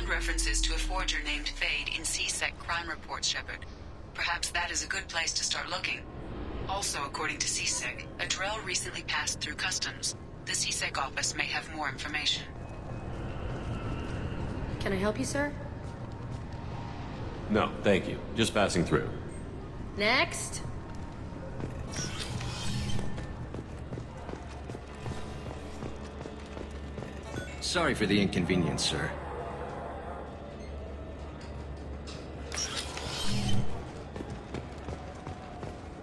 References to a forger named Fade in C-Sec crime reports, Shepard. Perhaps that is a good place to start looking. Also, according to C-Sec, a drill recently passed through customs. The C-Sec office may have more information. Can I help you, sir? No, thank you. Just passing through. Next. Sorry for the inconvenience, sir.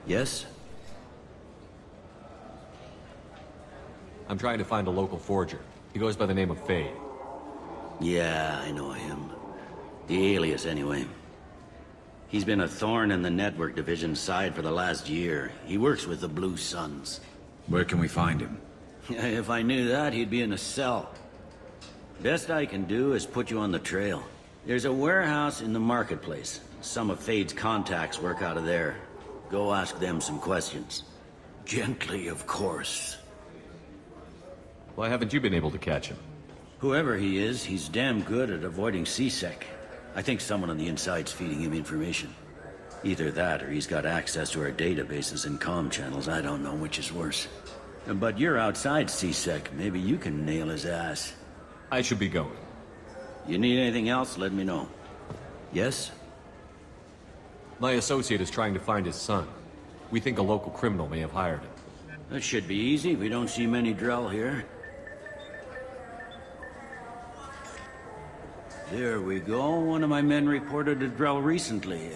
Yes? I'm trying to find a local forger. He goes by the name of Fade. Yeah, I know him. The alias, anyway. He's been a thorn in the network division's side for the last year. He works with the Blue Suns. Where can we find him? If I knew that, he'd be in a cell. Best I can do is put you on the trail. There's a warehouse in the marketplace. Some of Fade's contacts work out of there. Go ask them some questions. Gently, of course. Why haven't you been able to catch him? Whoever he is, he's damn good at avoiding C-Sec. I think someone on the inside's feeding him information. Either that, or he's got access to our databases and comm channels. I don't know which is worse. But you're outside C-Sec. Maybe you can nail his ass. I should be going. You need anything else, let me know. Yes? My associate is trying to find his son. We think a local criminal may have hired him. That should be easy. We don't see many Drell here. There we go. One of my men reported a Drell recently.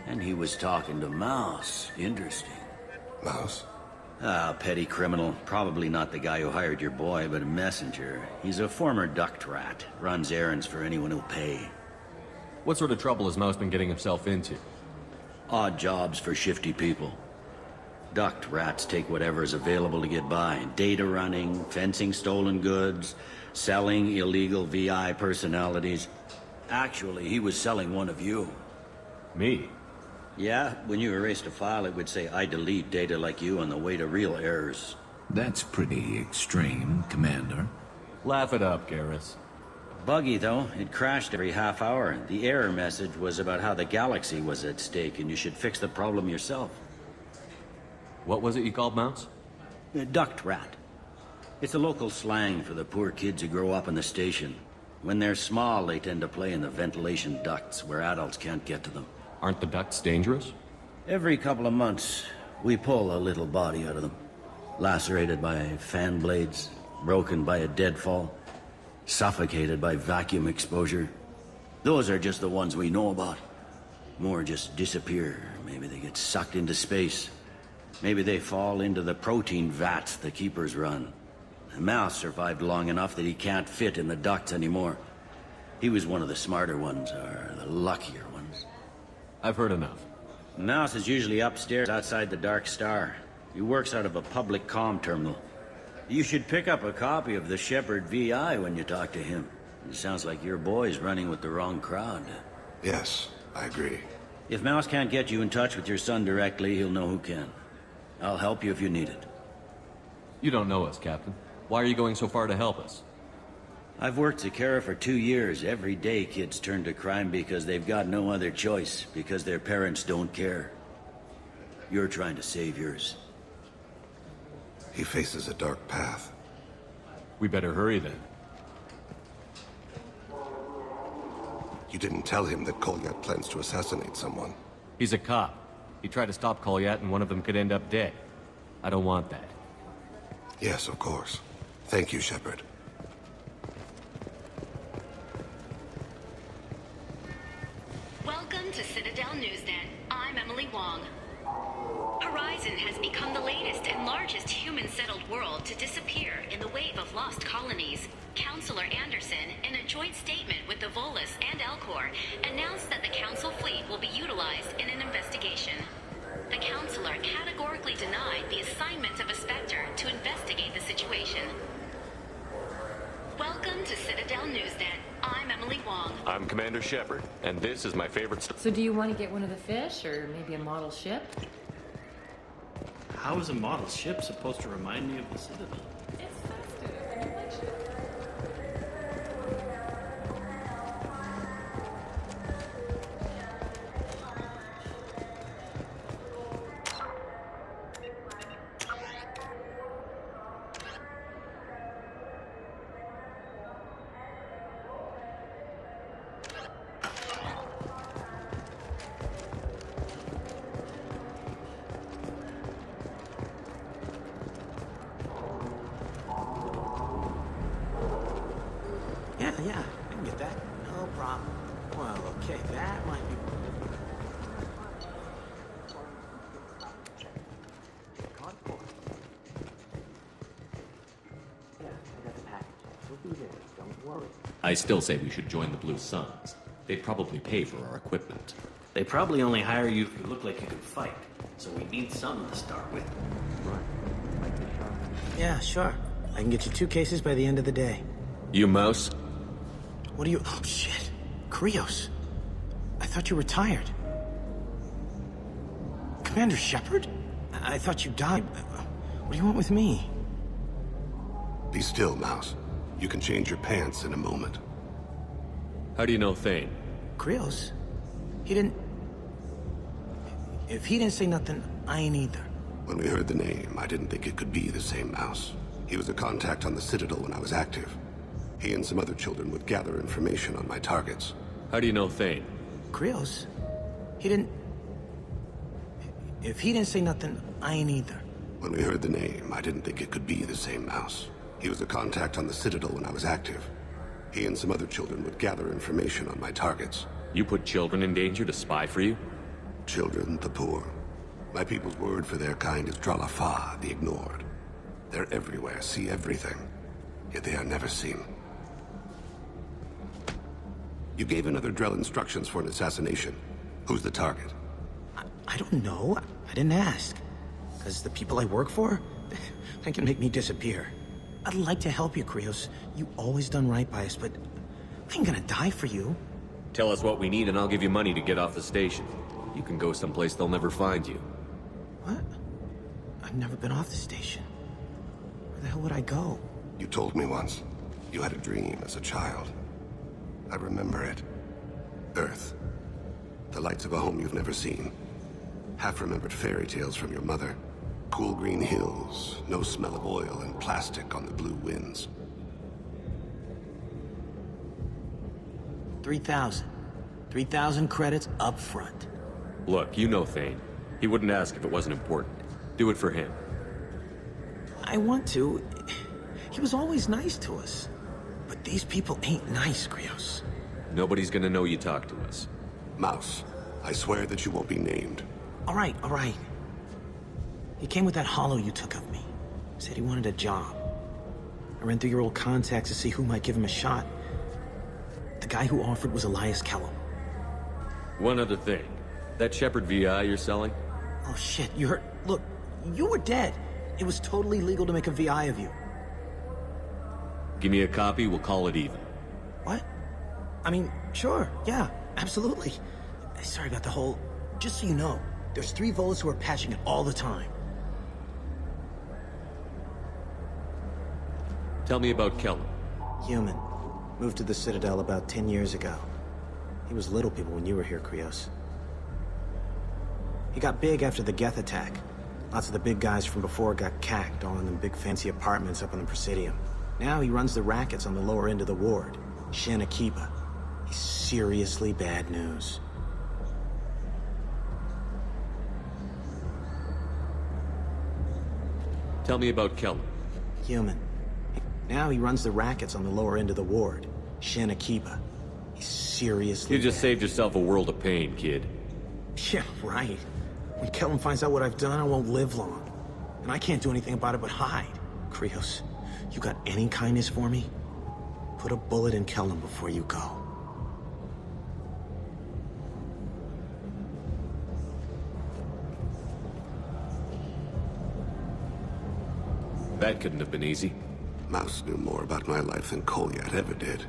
And he was talking to Mouse. Interesting. Mouse? Ah, petty criminal. Probably not the guy who hired your boy, but a messenger. He's a former duct rat. Runs errands for anyone who'll pay. What sort of trouble has Mouse been getting himself into? Odd jobs for shifty people. Duct rats take whatever is available to get by. Data running, fencing stolen goods, selling illegal VI personalities. Actually, he was selling one of you. Me? Yeah, when you erased a file, it would say, I delete data like you on the way to real errors. That's pretty extreme, Commander. Laugh it up, Garrus. Buggy, though. It crashed every half hour. The error message was about how the galaxy was at stake, and you should fix the problem yourself. What was it you called Mouse? Duct rat. It's a local slang for the poor kids who grow up in the station. When they're small, they tend to play in the ventilation ducts where adults can't get to them. Aren't the ducts dangerous? Every couple of months, we pull a little body out of them. Lacerated by fan blades, broken by a deadfall, suffocated by vacuum exposure. Those are just the ones we know about. More just disappear. Maybe they get sucked into space. Maybe they fall into the protein vats the keepers run. Mouse survived long enough that he can't fit in the ducts anymore. He was one of the smarter ones, or the luckier ones. I've heard enough. Mouse is usually upstairs outside the Dark Star. He works out of a public comm terminal. You should pick up a copy of the Shepard VI when you talk to him. It sounds like your boy's running with the wrong crowd. Yes, I agree. If Mouse can't get you in touch with your son directly, he'll know who can. I'll help you if you need it. You don't know us, Captain. Why are you going so far to help us? I've worked Zakera for 2 years. Every day kids turn to crime because they've got no other choice, because their parents don't care. You're trying to save yours. He faces a dark path. We better hurry then. You didn't tell him that Kolyat plans to assassinate someone. He's a cop. He tried to stop Kolyat and one of them could end up dead. I don't want that. Yes, of course. Thank you, Shepard. Welcome to Citadel Newsnet. I'm Emily Wong. Horizon has become the latest and largest human-settled world to disappear in the wave of lost colonies. Councilor Anderson, in a joint statement with the Volus and Elcor, announced that the Council fleet will be utilized in an investigation. The Councilor categorically denied the assignment of a Spectre to investigate the situation. Welcome to Citadel Newsnet. I'm Emily Wong. I'm Commander Shepard, and this is my favorite So do you want to get one of the fish, or maybe a model ship? How is a model ship supposed to remind me of the Citadel? It's festive, and you like ships. Yeah, I can get that. No problem. Well, okay, that might be... I still say we should join the Blue Suns. They'd probably pay for our equipment. They probably only hire you if you look like you can fight. So we need something to start with. Yeah, sure. I can get you 2 cases by the end of the day. You mouse? What do you... Oh, shit. Krios. I thought you retired. Commander Shepard? I thought you died. What do you want with me? Be still, Mouse. You can change your pants in a moment. How do you know Thane? Krios? He didn't... If he didn't say nothing, I ain't either. When we heard the name, I didn't think it could be the same Mouse. He was a contact on the Citadel when I was active. He and some other children would gather information on my targets. How do you know Thane? Krios? He didn't... If he didn't say nothing, I ain't either. When we heard the name, I didn't think it could be the same Mouse. He was a contact on the Citadel when I was active. He and some other children would gather information on my targets. You put children in danger to spy for you? Children, the poor. My people's word for their kind is Dralafa, the ignored. They're everywhere, see everything, yet they are never seen. You gave another Drell instructions for an assassination. Who's the target? I don't know. I didn't ask. Because the people I work for, they can make me disappear. I'd like to help you, Krios. You always done right by us, but I ain't gonna die for you. Tell us what we need and I'll give you money to get off the station. You can go someplace they'll never find you. What? I've never been off the station. Where the hell would I go? You told me once. You had a dream as a child. I remember it. Earth. The lights of a home you've never seen. Half-remembered fairy tales from your mother. Cool green hills, no smell of oil, and plastic on the blue winds. 3,000. 3,000 credits up front. Look, you know Thane. He wouldn't ask if it wasn't important. Do it for him. I want to. He was always nice to us. But these people ain't nice, Krios. Nobody's gonna know you talk to us. Mouse, I swear that you won't be named. All right. He came with that hollow you took of me. Said he wanted a job. I ran through your old contacts to see who might give him a shot. The guy who offered was Elias Kellum. One other thing. That Shepard VI you're selling? Oh shit, you heard... Look, you were dead. It was totally legal to make a VI of you. Give me a copy, we'll call it even. What? I mean, sure, yeah, absolutely. Sorry about the whole... Just so you know, there's 3 Volus who are patching it all the time. Tell me about Kellum. Human. Moved to the Citadel about 10 years ago. He was Little People when you were here, Krios. He got big after the Geth attack. Lots of the big guys from before got cacked, all in them big fancy apartments up on the Presidium. Now he runs the rackets on the lower end of the ward, Shan Akiba. He's seriously bad news. Tell me about Kelly. Human. Now he runs the rackets on the lower end of the ward. Shin Akiba. He's seriously You just bad. saved yourself a world of pain, kid. Yeah, right. When Kellen finds out what I've done, I won't live long. And I can't do anything about it but hide. Krios, you got any kindness for me? Put a bullet in Kellen before you go. That couldn't have been easy. Mouse knew more about my life than Kolyat ever did.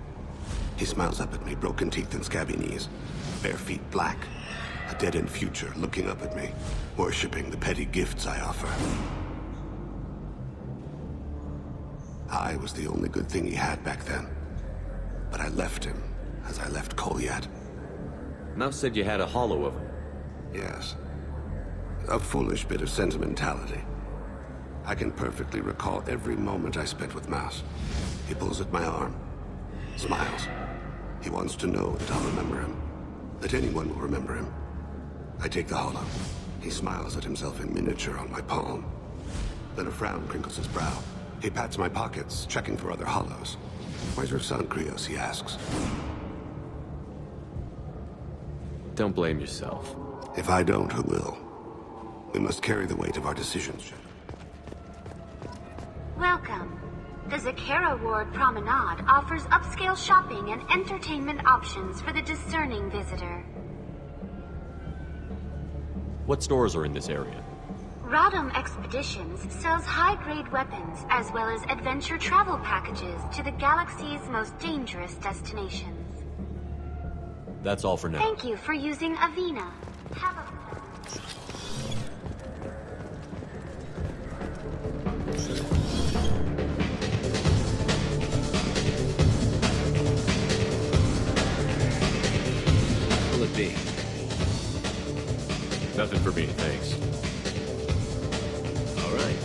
He smiles up at me, broken teeth and scabby knees. Bare feet black. A dead-end future looking up at me, worshipping the petty gifts I offer. I was the only good thing he had back then. But I left him, as I left Kolyat. Mouse said you had a hollow of him. Yes. A foolish bit of sentimentality. I can perfectly recall every moment I spent with Mouse. He pulls at my arm, smiles. He wants to know that I'll remember him, that anyone will remember him. I take the hollow. He smiles at himself in miniature on my palm. Then a frown crinkles his brow. He pats my pockets, checking for other hollows. Where's your son, Krios? He asks. Don't blame yourself. If I don't, who will? We must carry the weight of our decisions, Shepard. Welcome. The Zakera Ward Promenade offers upscale shopping and entertainment options for the discerning visitor. What stores are in this area? Rodham Expeditions sells high-grade weapons as well as adventure travel packages to the galaxy's most dangerous destinations. That's all for now. Thank you for using Avena. Have a... Will it be? Nothing for me, thanks. All right.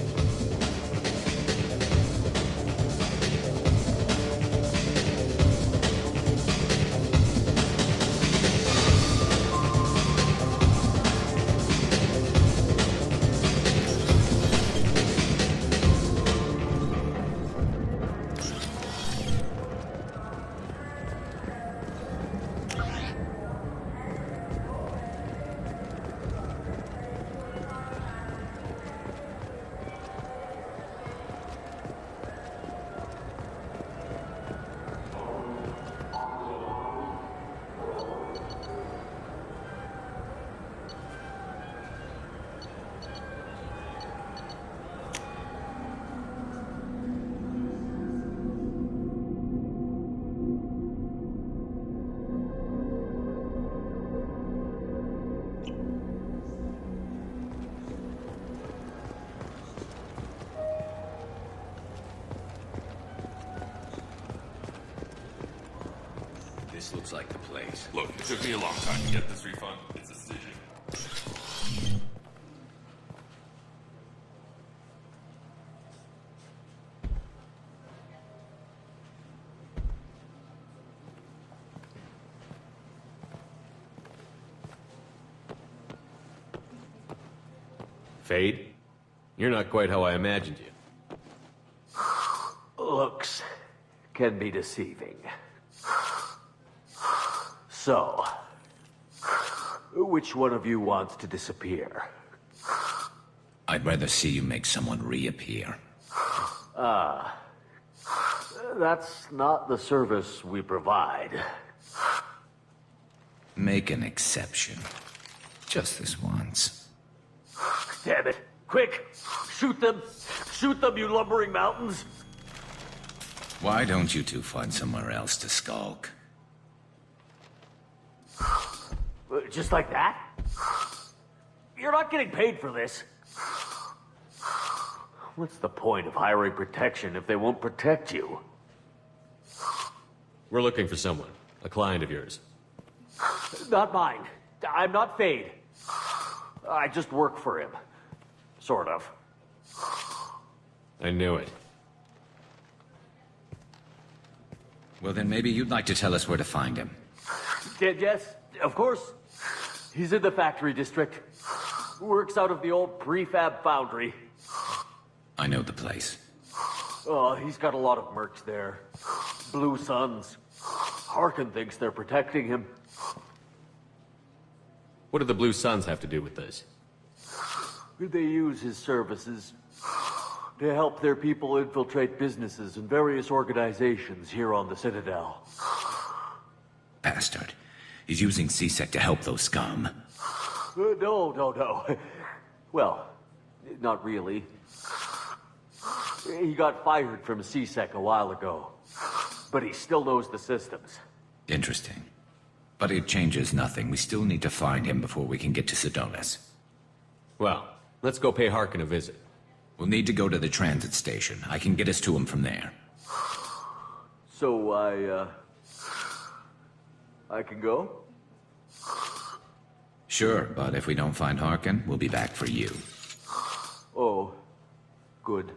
This looks like the place. Look, it took me a long time to get this refund. It's a decision. Fade? You're not quite how I imagined you. Looks can be deceiving. So, which one of you wants to disappear? I'd rather see you make someone reappear. That's not the service we provide. Make an exception. Just this once. Damn it. Quick! Shoot them! Shoot them, you lumbering mountains! Why don't you two find somewhere else to skulk? Just like that? You're not getting paid for this. What's the point of hiring protection if they won't protect you? We're looking for someone. A client of yours. Not mine. I'm not Fade. I just work for him. Sort of. I knew it. Well, then maybe you'd like to tell us where to find him. Yes, of course. He's in the factory district. Works out of the old prefab foundry. I know the place. Oh, he's got a lot of mercs there. Blue Suns. Harkin thinks they're protecting him. What do the Blue Suns have to do with this? They use his services to help their people infiltrate businesses and various organizations here on the Citadel. Bastard. He's using CSEC to help those scum. No. Well, not really. He got fired from CSEC a while ago, but he still knows the systems. Interesting. But it changes nothing. We still need to find him before we can get to Sedonis. Well, let's go pay Harkin a visit. We'll need to go to the transit station. I can get us to him from there. So I can go? Sure, but if we don't find Harkin, we'll be back for you. Oh, good.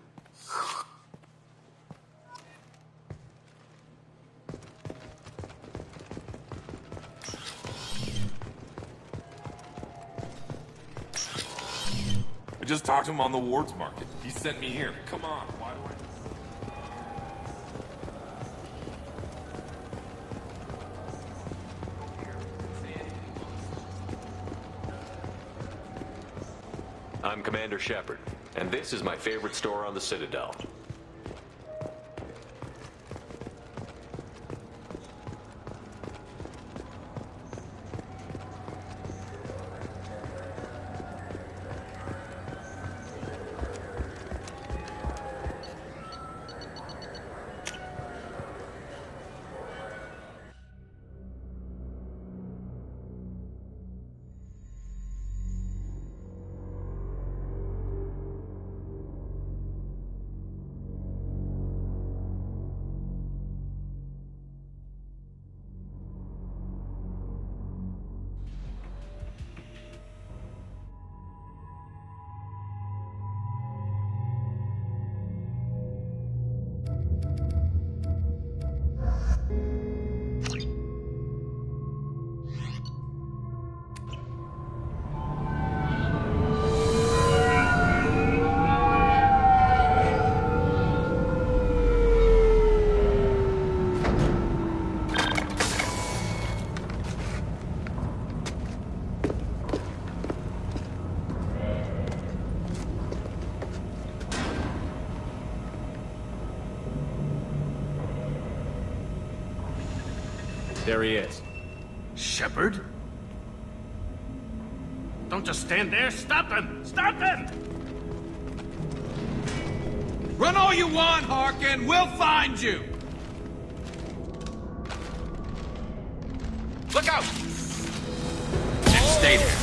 I just talked to him on the Wards Market. He sent me here. Come on, why do I'm Commander Shepard, and this is my favorite store on the Citadel. There he is. Shepard? Don't just stand there. Stop them! Stop them! Run all you want, Harkin. We'll find you. Look out! Just stay there.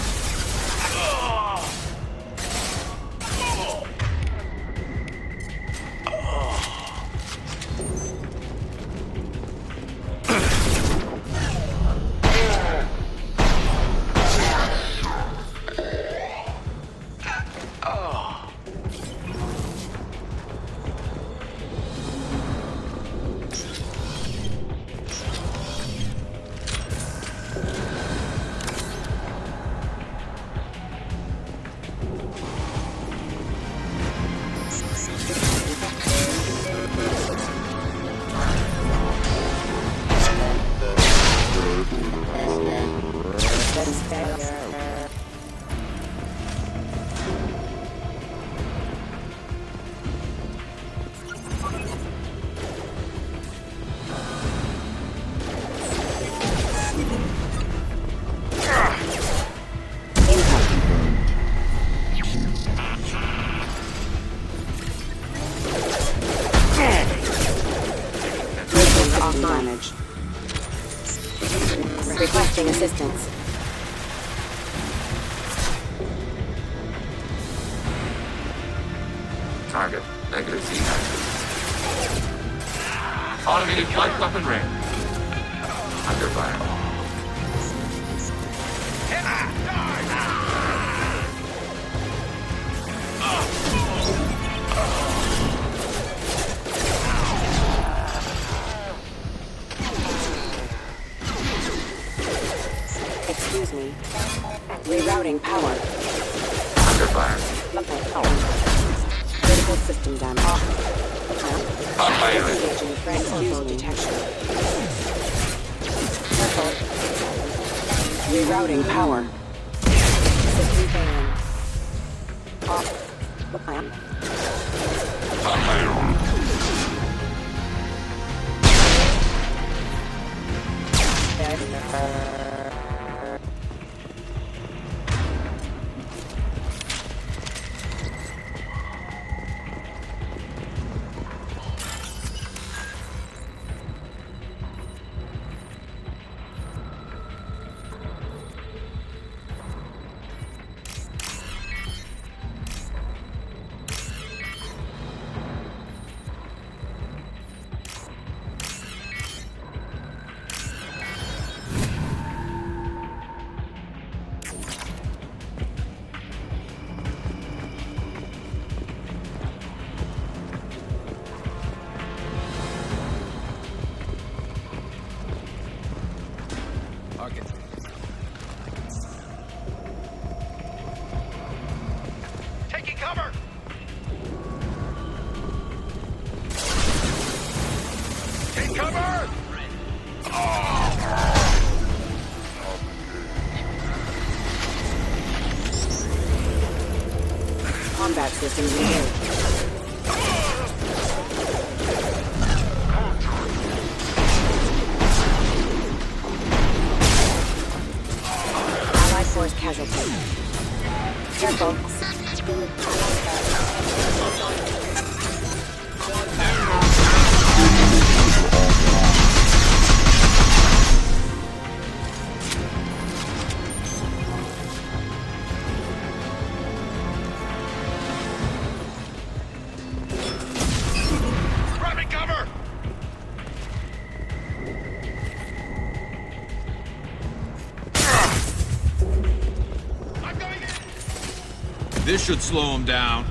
Damage. Requesting assistance. Target, negative Z. Automated flight weapon ring. Under fire. Excuse me. Rerouting power. Under fire. Critical system damage. On fire. Engaging transfusal detection. Rerouting power. System failing. Taking cover! Take cover! Combat systems engaged. Allied force casualty. Careful. Grabbing cover! I'm going in! This should slow him down.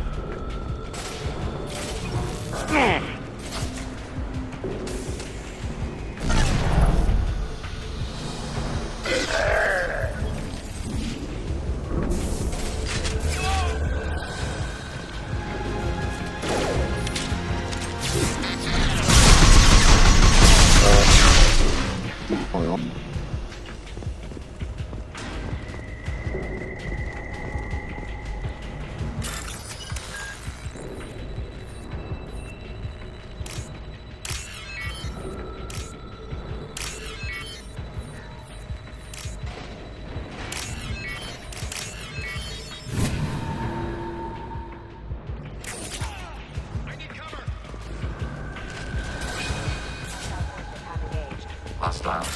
Hostiles.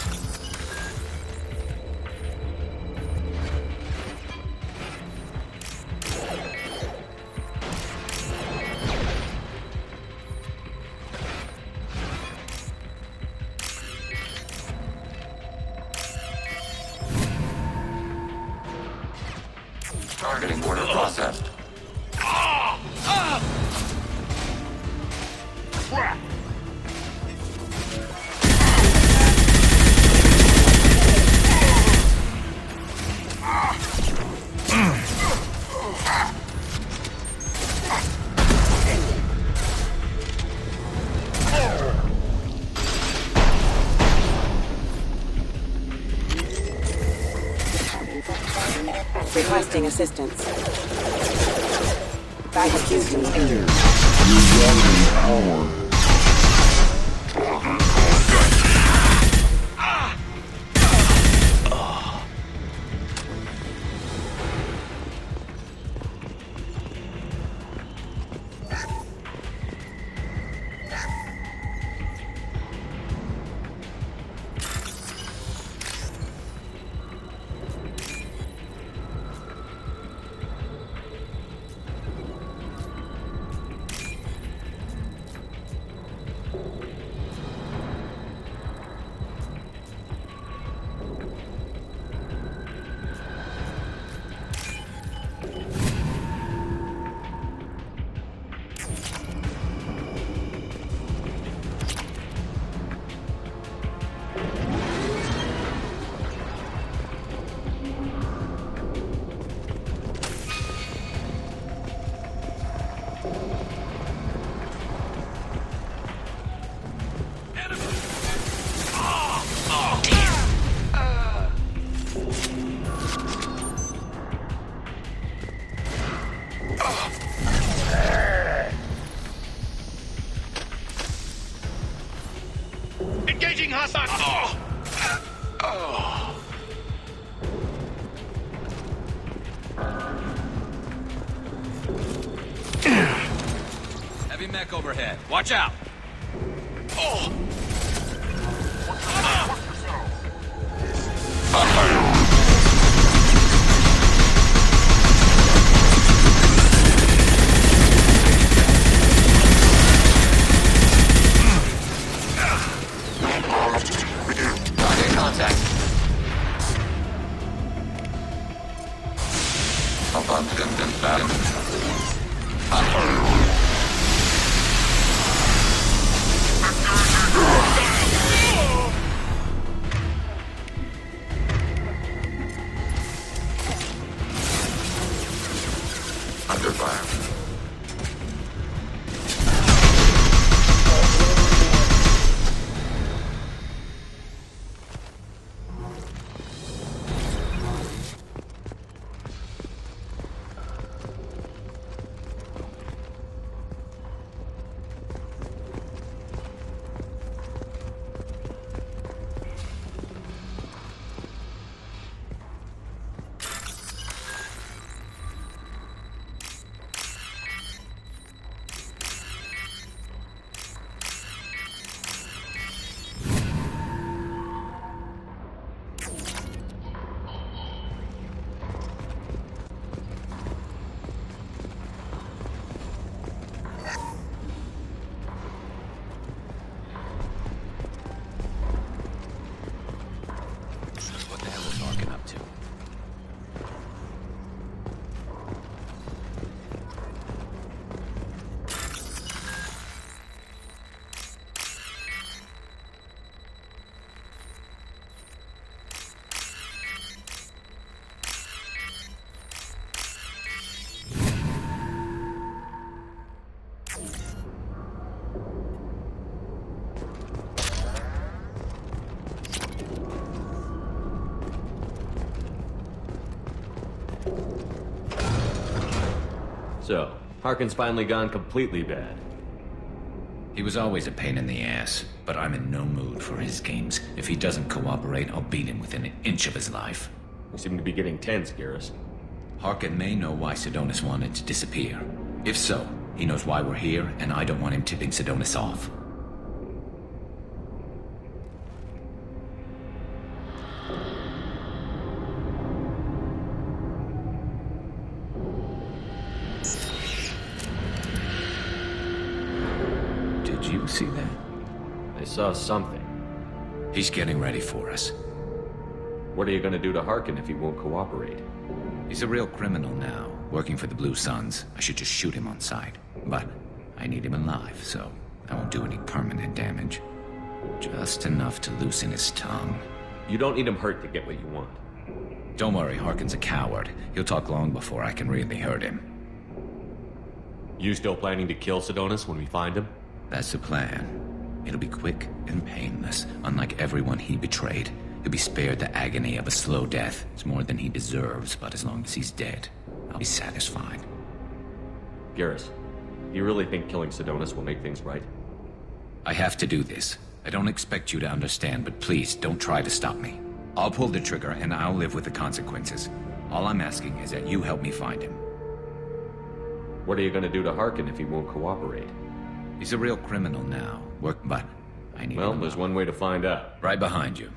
Targeting order processed. Crap! Requesting assistance. Backup systems engaged. C-Sec overhead. Watch out! Oh! Contact. Under fire. So, Harkin's finally gone completely bad. He was always a pain in the ass, but I'm in no mood for his games. If he doesn't cooperate, I'll beat him within an inch of his life. You seem to be getting tense, Garrus. Harkin may know why Sidonis wanted to disappear. If so, he knows why we're here, and I don't want him tipping Sidonis off. Did you see that? I saw something. He's getting ready for us. What are you gonna do to Harkin if he won't cooperate? He's a real criminal now, working for the Blue Suns. I should just shoot him on sight. But I need him alive, so I won't do any permanent damage. Just enough to loosen his tongue. You don't need him hurt to get what you want. Don't worry, Harkin's a coward. He'll talk long before I can really hurt him. You still planning to kill Sidonis when we find him? That's the plan. It'll be quick and painless, unlike everyone he betrayed. He'll be spared the agony of a slow death. It's more than he deserves, but as long as he's dead, I'll be satisfied. Garrus, do you really think killing Sidonis will make things right? I have to do this. I don't expect you to understand, but please, don't try to stop me. I'll pull the trigger, and I'll live with the consequences. All I'm asking is that you help me find him. What are you gonna do to Harkin if he won't cooperate? He's a real criminal now. But I need Well, him there's out. one way to find out. Right behind you.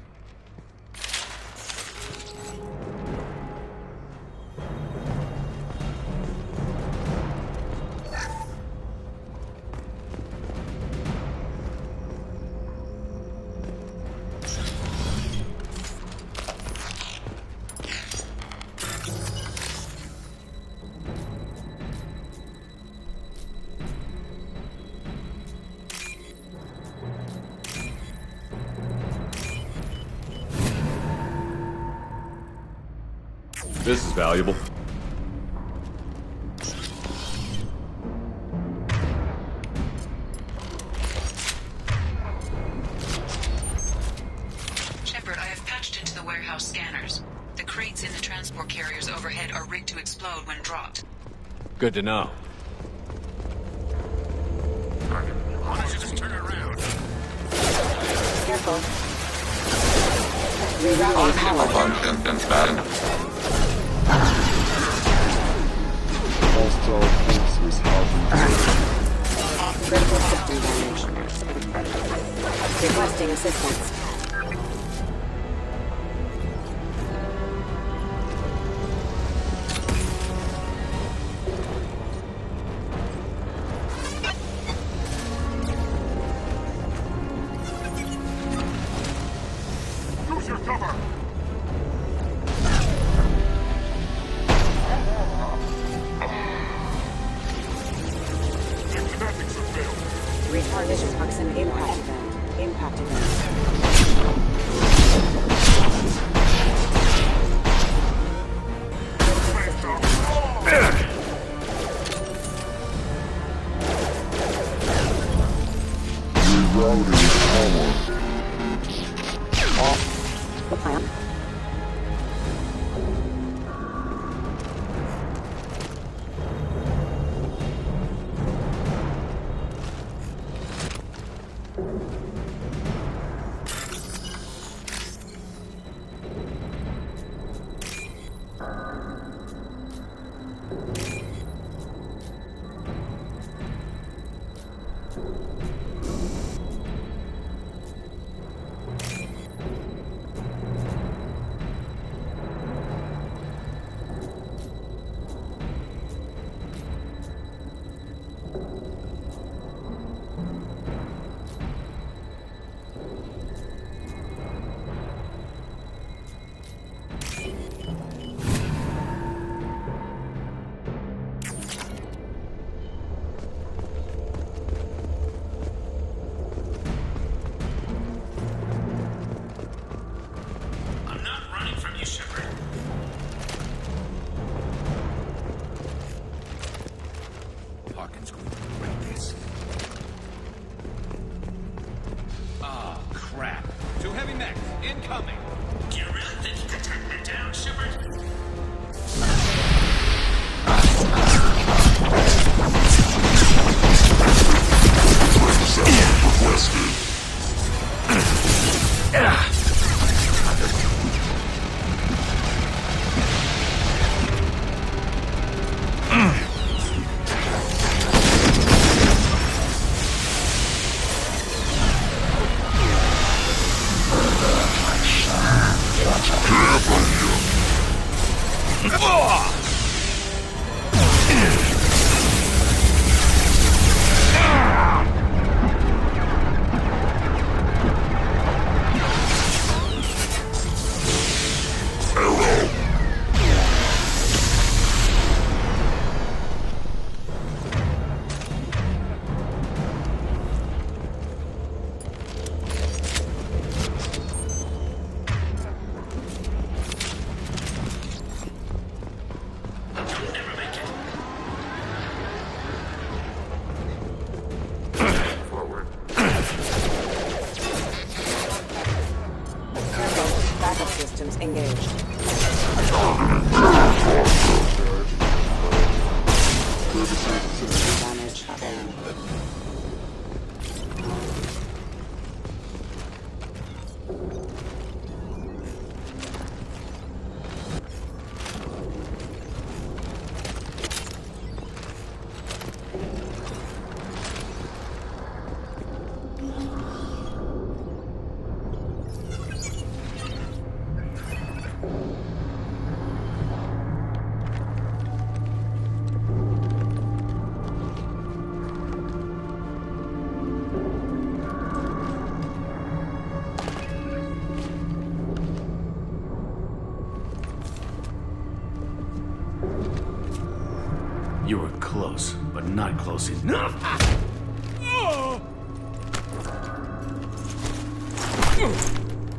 This is valuable. Shepard, I have patched into the warehouse scanners. The crates in the transport carriers overhead are rigged to explode when dropped. Good to know. Why don't you just turn around? Careful. Rerouting power. Hostile forces have assistance. Use your cover! The kinetics have failed. Retarded toxin impact event. Impact event. The plan. I'm not running from you, Shepard. Parkin's going to regret this. Ah, crap. Two heavy mechs, incoming. Do you really think you could take me down, Shepard? Backup systems engaged. Damage. You were close, but not close enough.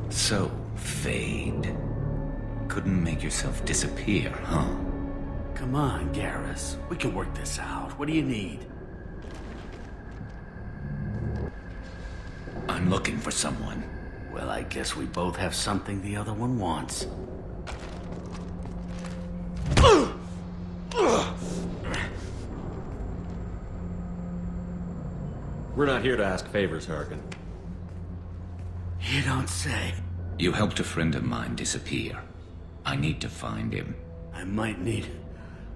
So, Fade. Couldn't make yourself disappear, huh? Come on, Garrus. We can work this out. What do you need? I'm looking for someone. Well, I guess we both have something the other one wants. We're not here to ask favors, Paragon. You don't say. You helped a friend of mine disappear. I need to find him. I might need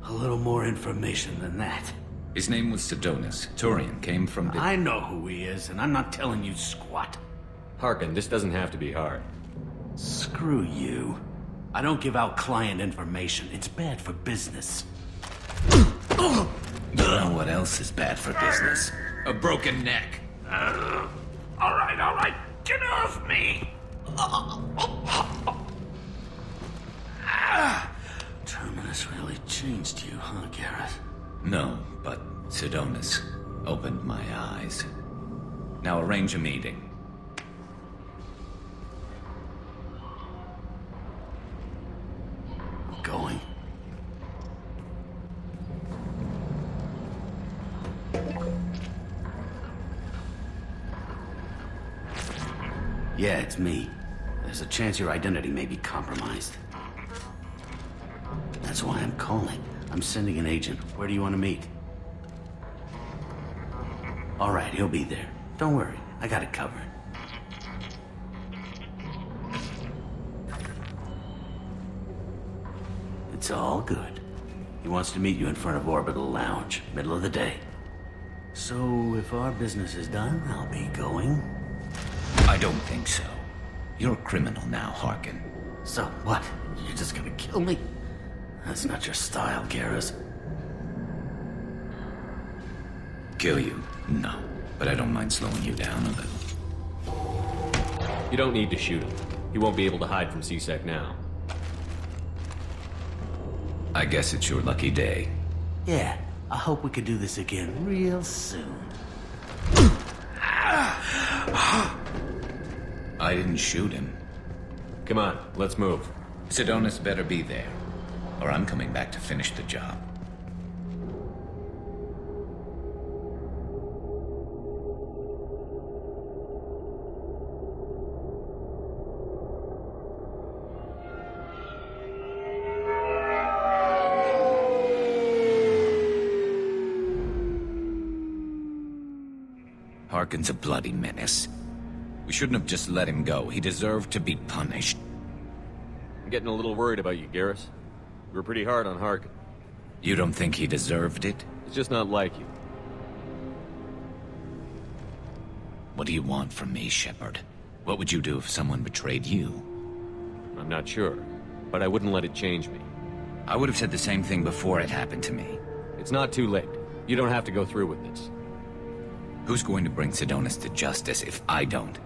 a little more information than that. His name was Sidonis. Turian came from the... I know who he is, and I'm not telling you squat. Harkin, this doesn't have to be hard. Screw you. I don't give out client information. It's bad for business. You know what else is bad for business? A broken neck. All right. Get off me! Terminus really changed you, huh, Garrett? No, but Sidonis opened my eyes. Now arrange a meeting. Going. Yeah, it's me. There's a chance your identity may be compromised. That's why I'm calling. I'm sending an agent. Where do you want to meet? All right, he'll be there. Don't worry, I got it covered. It's all good. He wants to meet you in front of Orbital Lounge, middle of the day. So, if our business is done, I'll be going. I don't think so. You're a criminal now, Harkin. So what? You're just gonna kill me? That's not your style, Garrus. Kill you? No. But I don't mind slowing you down a little. You don't need to shoot him. He won't be able to hide from C-Sec now. I guess it's your lucky day. Yeah, I hope we could do this again real soon. I didn't shoot him. Come on, let's move. Sidonis better be there, or I'm coming back to finish the job. Harkin's a bloody menace. We shouldn't have just let him go. He deserved to be punished. I'm getting a little worried about you, Garrus. You were pretty hard on Harkin. You don't think he deserved it? It's just not like you. What do you want from me, Shepard? What would you do if someone betrayed you? I'm not sure, but I wouldn't let it change me. I would have said the same thing before it happened to me. It's not too late. You don't have to go through with this. Who's going to bring Sidonis to justice if I don't?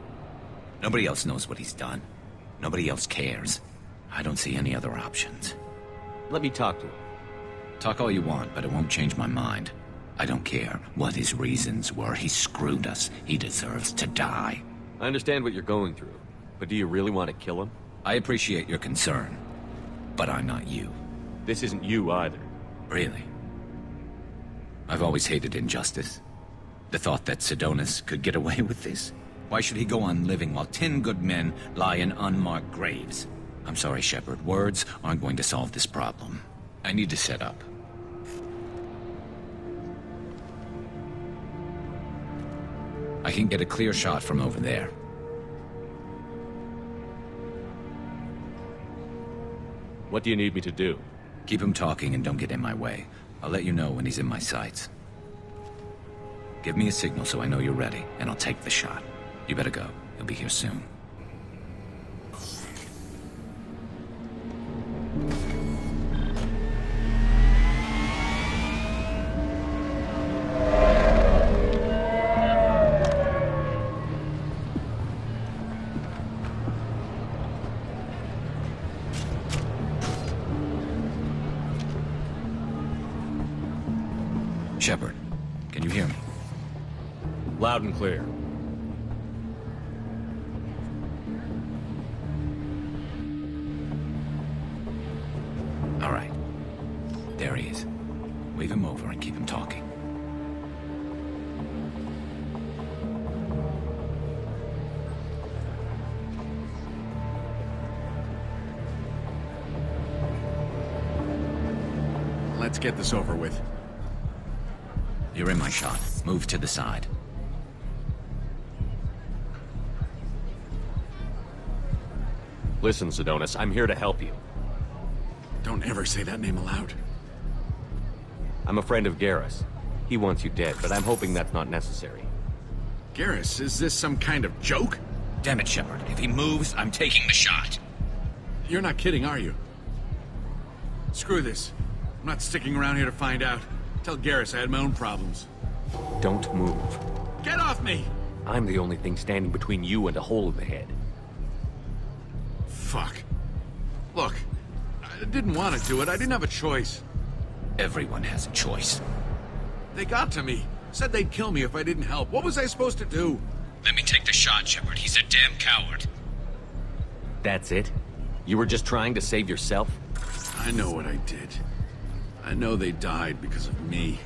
Nobody else knows what he's done. Nobody else cares. I don't see any other options. Let me talk to him. Talk all you want, but it won't change my mind. I don't care what his reasons were. He screwed us. He deserves to die. I understand what you're going through, but do you really want to kill him? I appreciate your concern, but I'm not you. This isn't you either. Really? I've always hated injustice. The thought that Sidonis could get away with this? Why should he go on living while 10 good men lie in unmarked graves? I'm sorry, Shepard. Words aren't going to solve this problem. I need to set up. I can get a clear shot from over there. What do you need me to do? Keep him talking and don't get in my way. I'll let you know when he's in my sights. Give me a signal so I know you're ready, and I'll take the shot. You better go. He'll be here soon. Shepard, can you hear me? Loud and clear. All right. There he is. Wave him over and keep him talking. Let's get this over with. You're in my shot. Move to the side. Listen, Sidonis, I'm here to help you. Don't ever say that name aloud. I'm a friend of Garrus. He wants you dead, but I'm hoping that's not necessary. Garrus, is this some kind of joke? Damn it, Shepard. If he moves, I'm taking the shot. You're not kidding, are you? Screw this. I'm not sticking around here to find out. Tell Garrus I had my own problems. Don't move. Get off me! I'm the only thing standing between you and a hole in the head. Fuck. Look, I didn't want to do it. I didn't have a choice. Everyone has a choice. They got to me. Said they'd kill me if I didn't help. What was I supposed to do? Let me take the shot, Shepard. He's a damn coward. That's it? You were just trying to save yourself? I know what I did. I know they died because of me.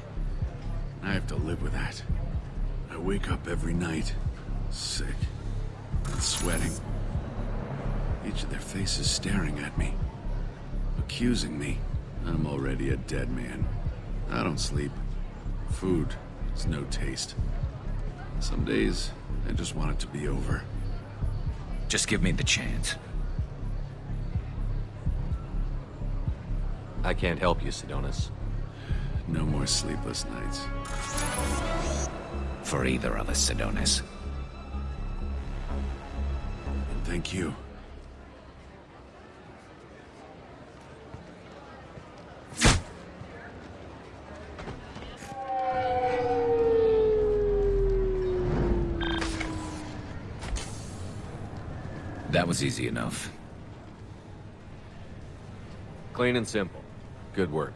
I have to live with that. I wake up every night, sick, and sweating. Each of their faces staring at me, accusing me. I'm already a dead man. I don't sleep. Food has no taste. Some days, I just want it to be over. Just give me the chance. I can't help you, Sidonis. No more sleepless nights. For either of us, Sidonis. And thank you. That was easy enough. Clean and simple. Good work.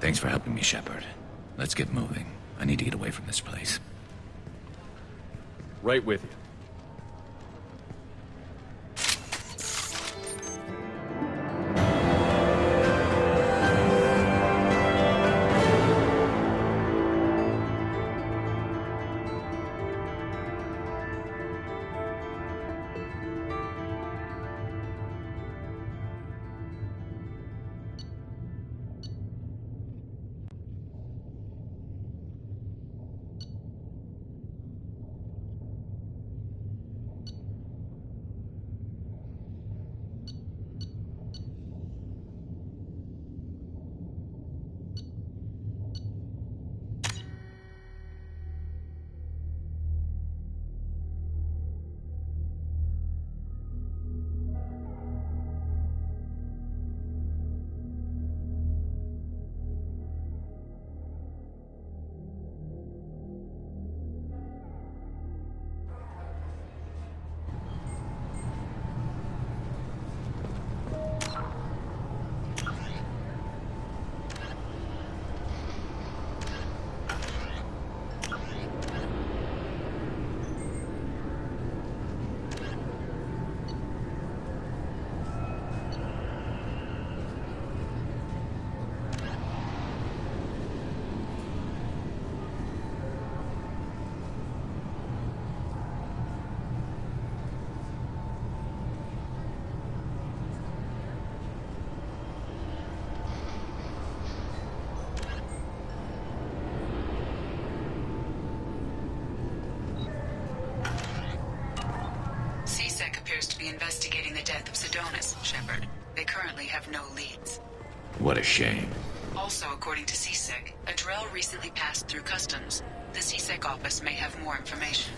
Thanks for helping me, Shepard. Let's get moving. I need to get away from this place. Right with you. appears to be investigating the death of Sidonis, Shepard. They currently have no leads. What a shame. Also, according to CSEC, a Drell recently passed through customs. The CSEC office may have more information.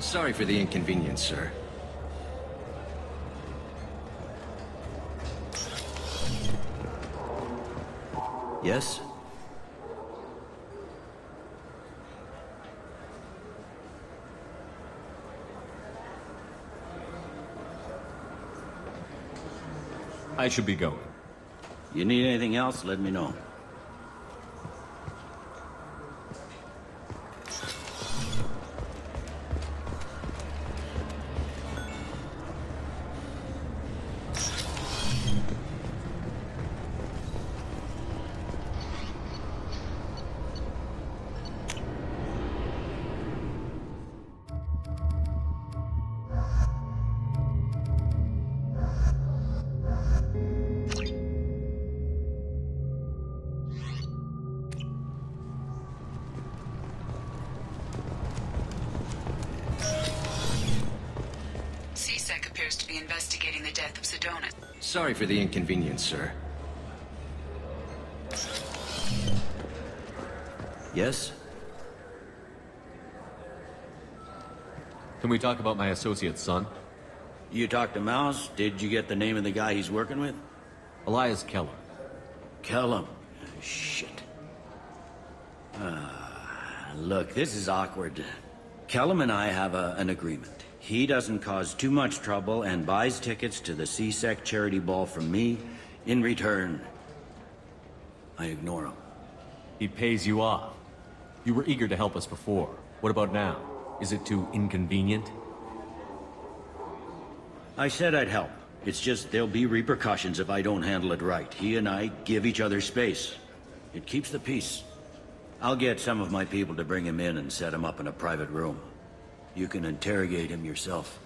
Sorry for the inconvenience, sir. Yes? I should be going. You need anything else, let me know. CSEC appears to be investigating the death of Sidonis. Sorry for the inconvenience, sir. Yes? Can we talk about my associate's son? You talked to Mouse? Did you get the name of the guy he's working with? Elias Keller. Kellum. Shit. Look, this is awkward. Kellum and I have an agreement. He doesn't cause too much trouble and buys tickets to the C-Sec charity ball from me. In return, I ignore him. He pays you off. You were eager to help us before. What about now? Is it too inconvenient? I said I'd help. It's just there'll be repercussions if I don't handle it right. He and I give each other space. It keeps the peace. I'll get some of my people to bring him in and set him up in a private room. You can interrogate him yourself.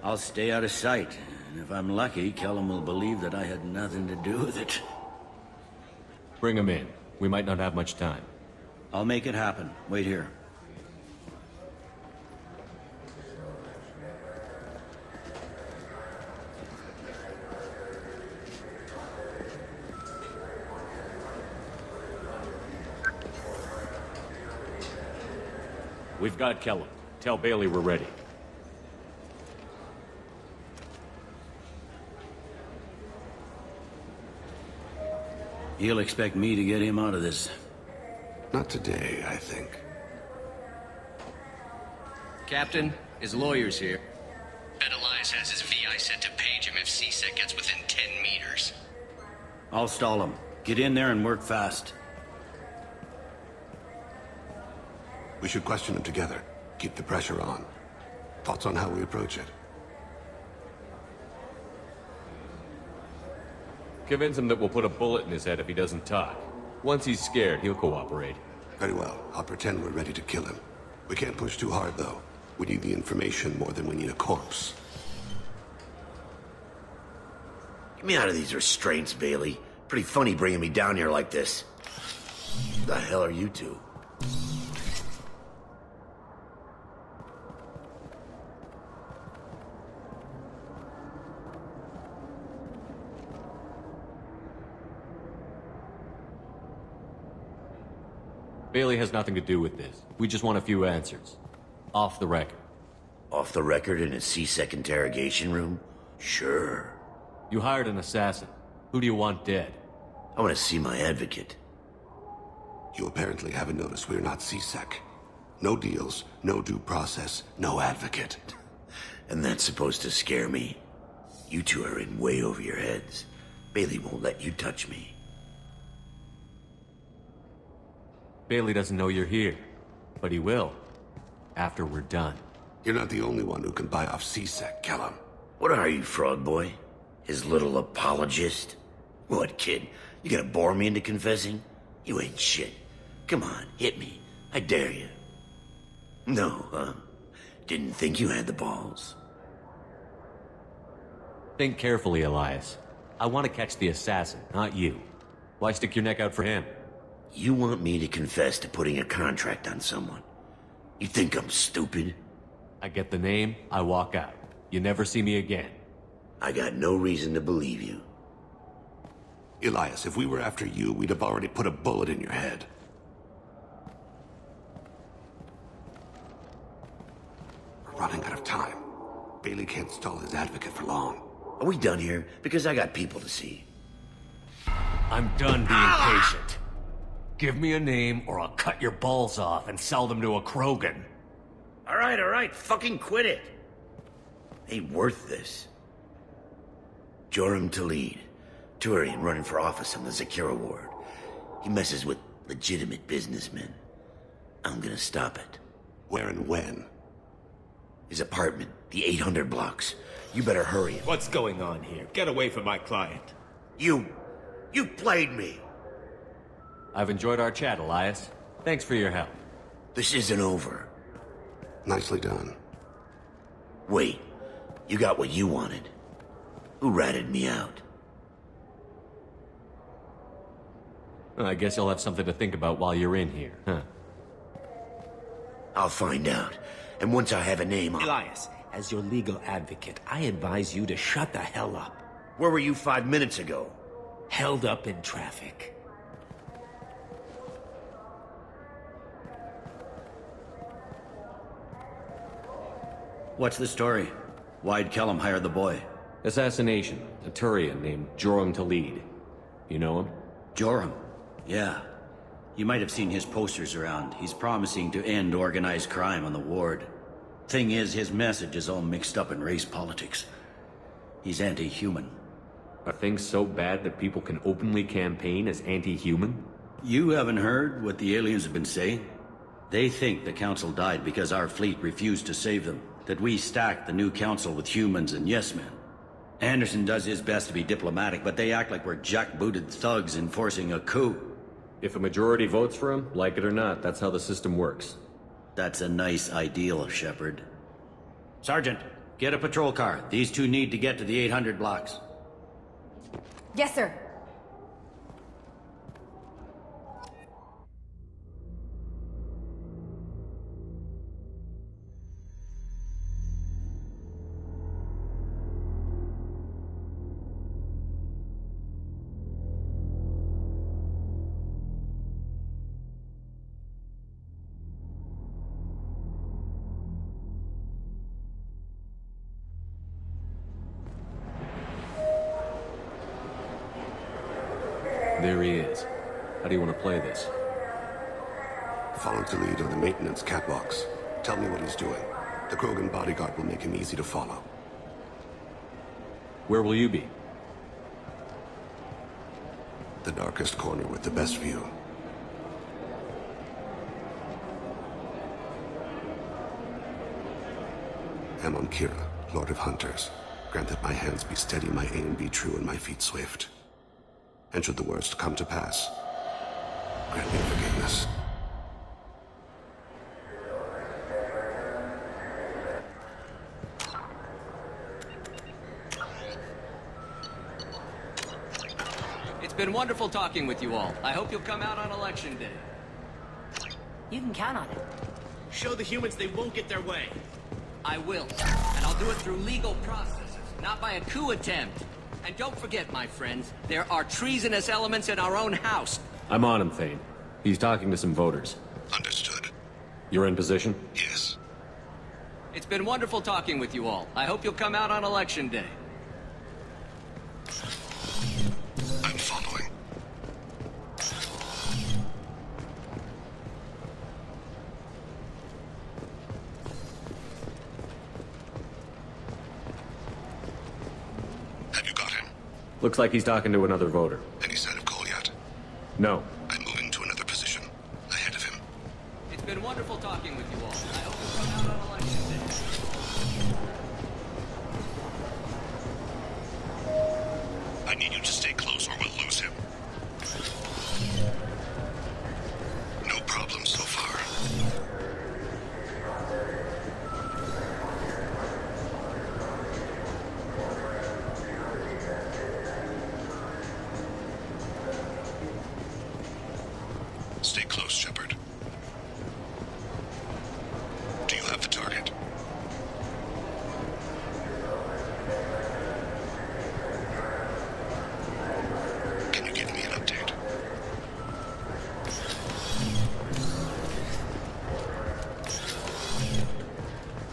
I'll stay out of sight, and if I'm lucky, Kellum will believe that I had nothing to do with it. Bring him in. We might not have much time. I'll make it happen. Wait here. We've got Kellum. Tell Bailey we're ready. He'll expect me to get him out of this. Not today, I think. Captain, his lawyer's here. Bet Elias has his VI set to page him if C-Sec gets within 10 meters. I'll stall him. Get in there and work fast. We should question him together. Keep the pressure on. Thoughts on how we approach it? Convince him that we'll put a bullet in his head if he doesn't talk. Once he's scared, he'll cooperate. Very well. I'll pretend we're ready to kill him. We can't push too hard, though. We need the information more than we need a corpse. Get me out of these restraints, Bailey. Pretty funny bringing me down here like this. Who the hell are you two? Bailey has nothing to do with this. We just want a few answers. Off the record. Off the record in a C-Sec interrogation room? Sure. You hired an assassin. Who do you want dead? I want to see my advocate. You apparently haven't noticed we're not C-Sec. No deals, no due process, no advocate. And that's supposed to scare me. You two are in way over your heads. Bailey won't let you touch me. Bailey doesn't know you're here, but he will, after we're done. You're not the only one who can buy off C-Sec, Kellum. What are you, fraud boy? His little apologist? What, kid? You gonna bore me into confessing? You ain't shit. Come on, hit me. I dare you. No, huh? Didn't think you had the balls. Think carefully, Elias. I want to catch the assassin, not you. Why stick your neck out for him? You want me to confess to putting a contract on someone? You think I'm stupid? I get the name, I walk out. You never see me again. I got no reason to believe you. Elias, if we were after you, we'd have already put a bullet in your head. We're running out of time. Bailey can't stall his advocate for long. Are we done here? Because I got people to see. I'm done being patient. Give me a name or I'll cut your balls off and sell them to a Krogan. All right, fucking quit it. Ain't worth this. Joram Talid, Turian running for office on the Zakira ward. He messes with legitimate businessmen. I'm gonna stop it. Where and when? His apartment, the 800 blocks. You better hurry. What's going on here? Get away from my client. You played me. I've enjoyed our chat, Elias. Thanks for your help. This isn't over. Nicely done. Wait, you got what you wanted. Who ratted me out? I guess you'll have something to think about while you're in here, huh? I'll find out. And once I have a name, Elias, as your legal advocate, I advise you to shut the hell up. Where were you 5 minutes ago? Held up in traffic. What's the story? Why'd Kellum hire the boy? Assassination. A Turian named Joram Talid. You know him? Joram? Yeah. You might have seen his posters around. He's promising to end organized crime on the ward. Thing is, his message is all mixed up in race politics. He's anti-human. Are things so bad that people can openly campaign as anti-human? You haven't heard what the aliens have been saying? They think the Council died because our fleet refused to save them. That we stacked the new Council with humans and yes-men. Anderson does his best to be diplomatic, but they act like we're jackbooted thugs enforcing a coup. If a majority votes for him, like it or not, that's how the system works. That's a nice ideal, Shepard. Sergeant, get a patrol car. These two need to get to the 800 blocks. Yes, sir. There he is. How do you want to play this? Follow the lead on the maintenance catwalks. Tell me what he's doing. The Krogan bodyguard will make him easy to follow. Where will you be? The darkest corner with the best view. I'm on Kira, Lord of Hunters. Grant that my hands be steady, my aim be true, and my feet swift. And should the worst come to pass, grant me forgiveness. It's been wonderful talking with you all. I hope you'll come out on Election Day. You can count on it. Show the humans they won't get their way. I will. And I'll do it through legal processes, not by a coup attempt. And don't forget, my friends, there are treasonous elements in our own house. I'm on him, Thane. He's talking to some voters. Understood. You're in position? Yes. It's been wonderful talking with you all. I hope you'll come out on Election Day. I'm following. Have you got him? Looks like he's talking to another voter. Any sign of call yet? No. I'm moving to another position. Ahead of him. It's been wonderful talking with you all. I hope you'll come out on Election Day. I need you to stay close or we'll lose him. No problem so far. Stay close, Shepard. Do you have the target? Can you give me an update?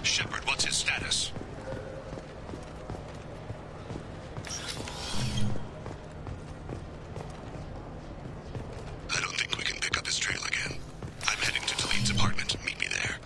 Shepard, what's his status? I don't think we can pick up his trail again. I'm heading to Talid's apartment. Meet me there.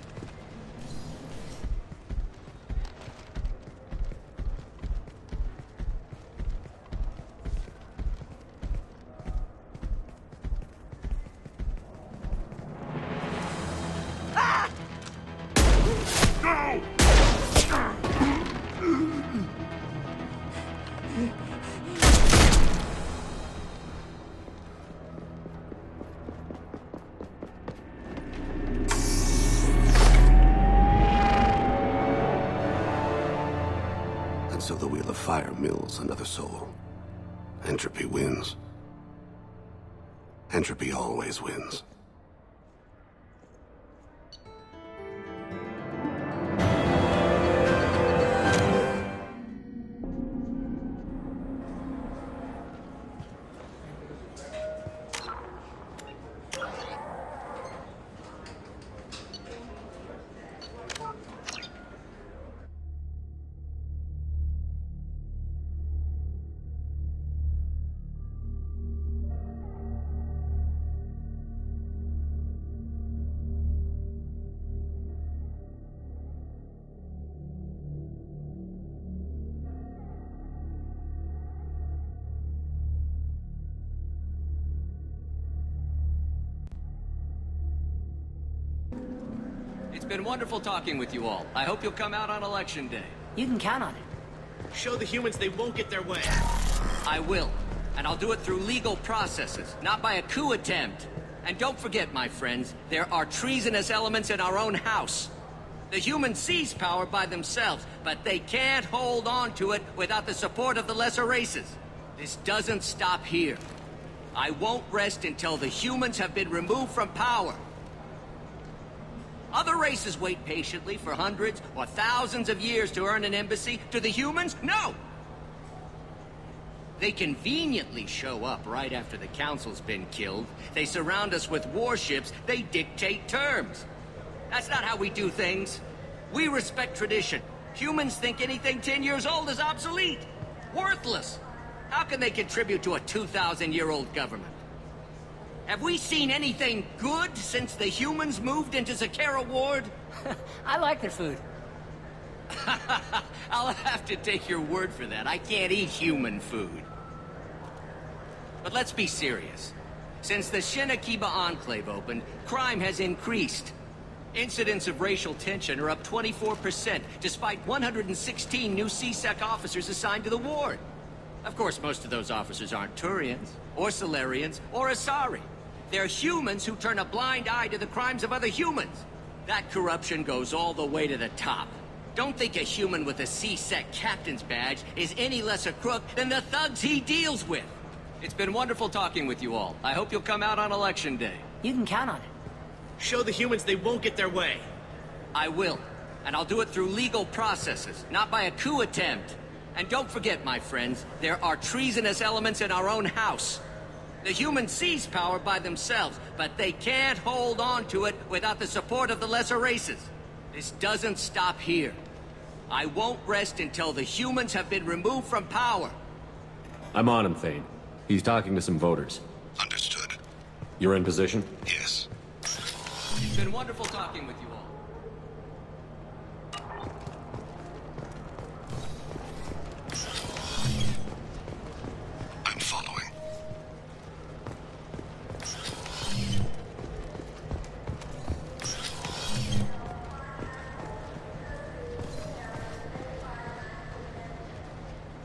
And so the Wheel of Fire mills another soul. Entropy wins. Entropy always wins. It's been wonderful talking with you all. I hope you'll come out on Election Day. You can count on it. Show the humans they won't get their way. I will. And I'll do it through legal processes, not by a coup attempt. And don't forget, my friends, there are treasonous elements in our own house. The humans seize power by themselves, but they can't hold on to it without the support of the lesser races. This doesn't stop here. I won't rest until the humans have been removed from power. Other races wait patiently for hundreds or thousands of years to earn an embassy. To the humans, no! They conveniently show up right after the council's been killed. They surround us with warships. They dictate terms. That's not how we do things. We respect tradition. Humans think anything 10 years old is obsolete. Worthless. How can they contribute to a 2,000-year-old government? Have we seen anything good since the humans moved into Zakera Ward? I like their food. I'll have to take your word for that. I can't eat human food. But let's be serious. Since the Shinakiba Enclave opened, crime has increased. Incidents of racial tension are up 24%, despite 116 new CSEC officers assigned to the ward. Of course, most of those officers aren't Turians, or Solarians, or Asari. They're humans who turn a blind eye to the crimes of other humans. That corruption goes all the way to the top. Don't think a human with a CSEC captain's badge is any less a crook than the thugs he deals with. It's been wonderful talking with you all. I hope you'll come out on Election Day. You can count on it. Show the humans they won't get their way. I will. And I'll do it through legal processes, not by a coup attempt. And don't forget, my friends, there are treasonous elements in our own house. The humans seize power by themselves, but they can't hold on to it without the support of the lesser races. This doesn't stop here. I won't rest until the humans have been removed from power. I'm on him, Thane. He's talking to some voters. Understood. You're in position? Yes. It's been wonderful talking with you all. I'm following.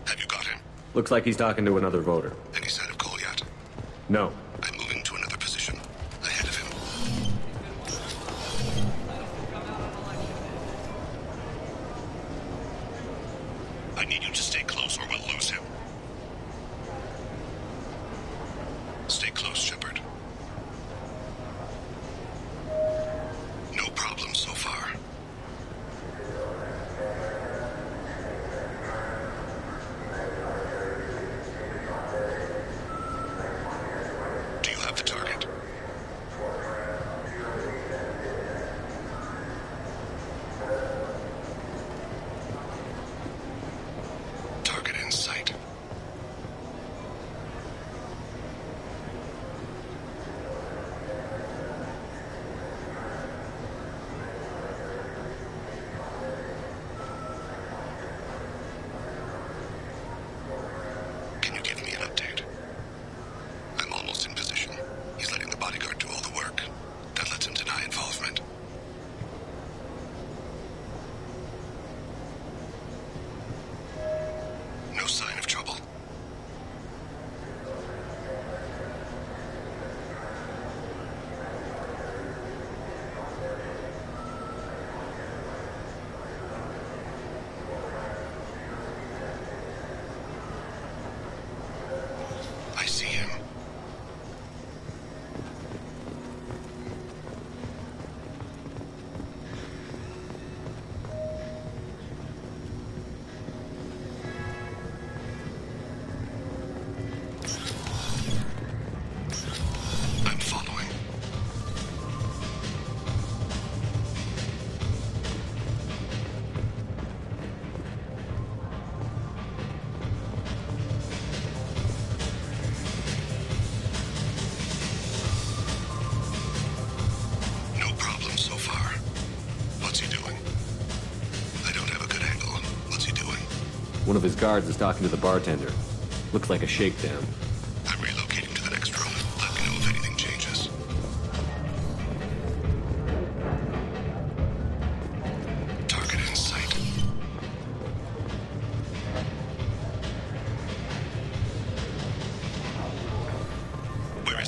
Have you got him? Looks like he's talking to another voter. Any sign of Cole yet? No. I'm moving to another position. Ahead of him. I need you to stay close or we'll lose him. Stay close, Shepard. No problem so far. Do you have the target? Target in sight. Can you give me an update? I'm almost in position. He's letting the bodyguard do all the work. That lets him deny involvement. No sign of trouble. I see him. I'm following. No problem so far. What's he doing? I don't have a good angle. What's he doing? One of his guards is talking to the bartender. Looks like a shakedown. I'm relocating to the next room. Let me know if anything changes.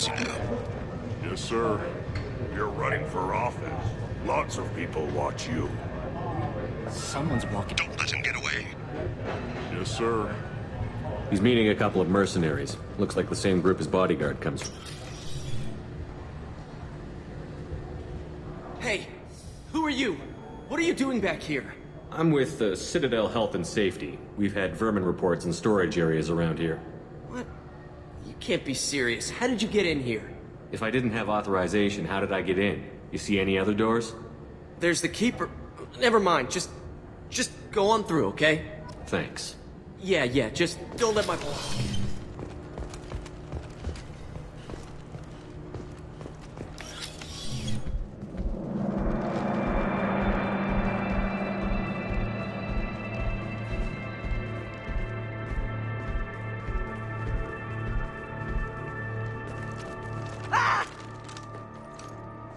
address you now? Yes, sir. You're running for office. Lots of people watch you. Someone's walking. Don't let him get away. Yes, sir. He's meeting a couple of mercenaries. Looks like the same group his bodyguard comes from. Hey, who are you? What are you doing back here? I'm with the Citadel Health and Safety. We've had vermin reports in storage areas around here. What? You can't be serious. How did you get in here? If I didn't have authorization, how did I get in? You see any other doors? There's the Keeper. Never mind. Just go on through, okay? Thanks. Yeah, just don't let my...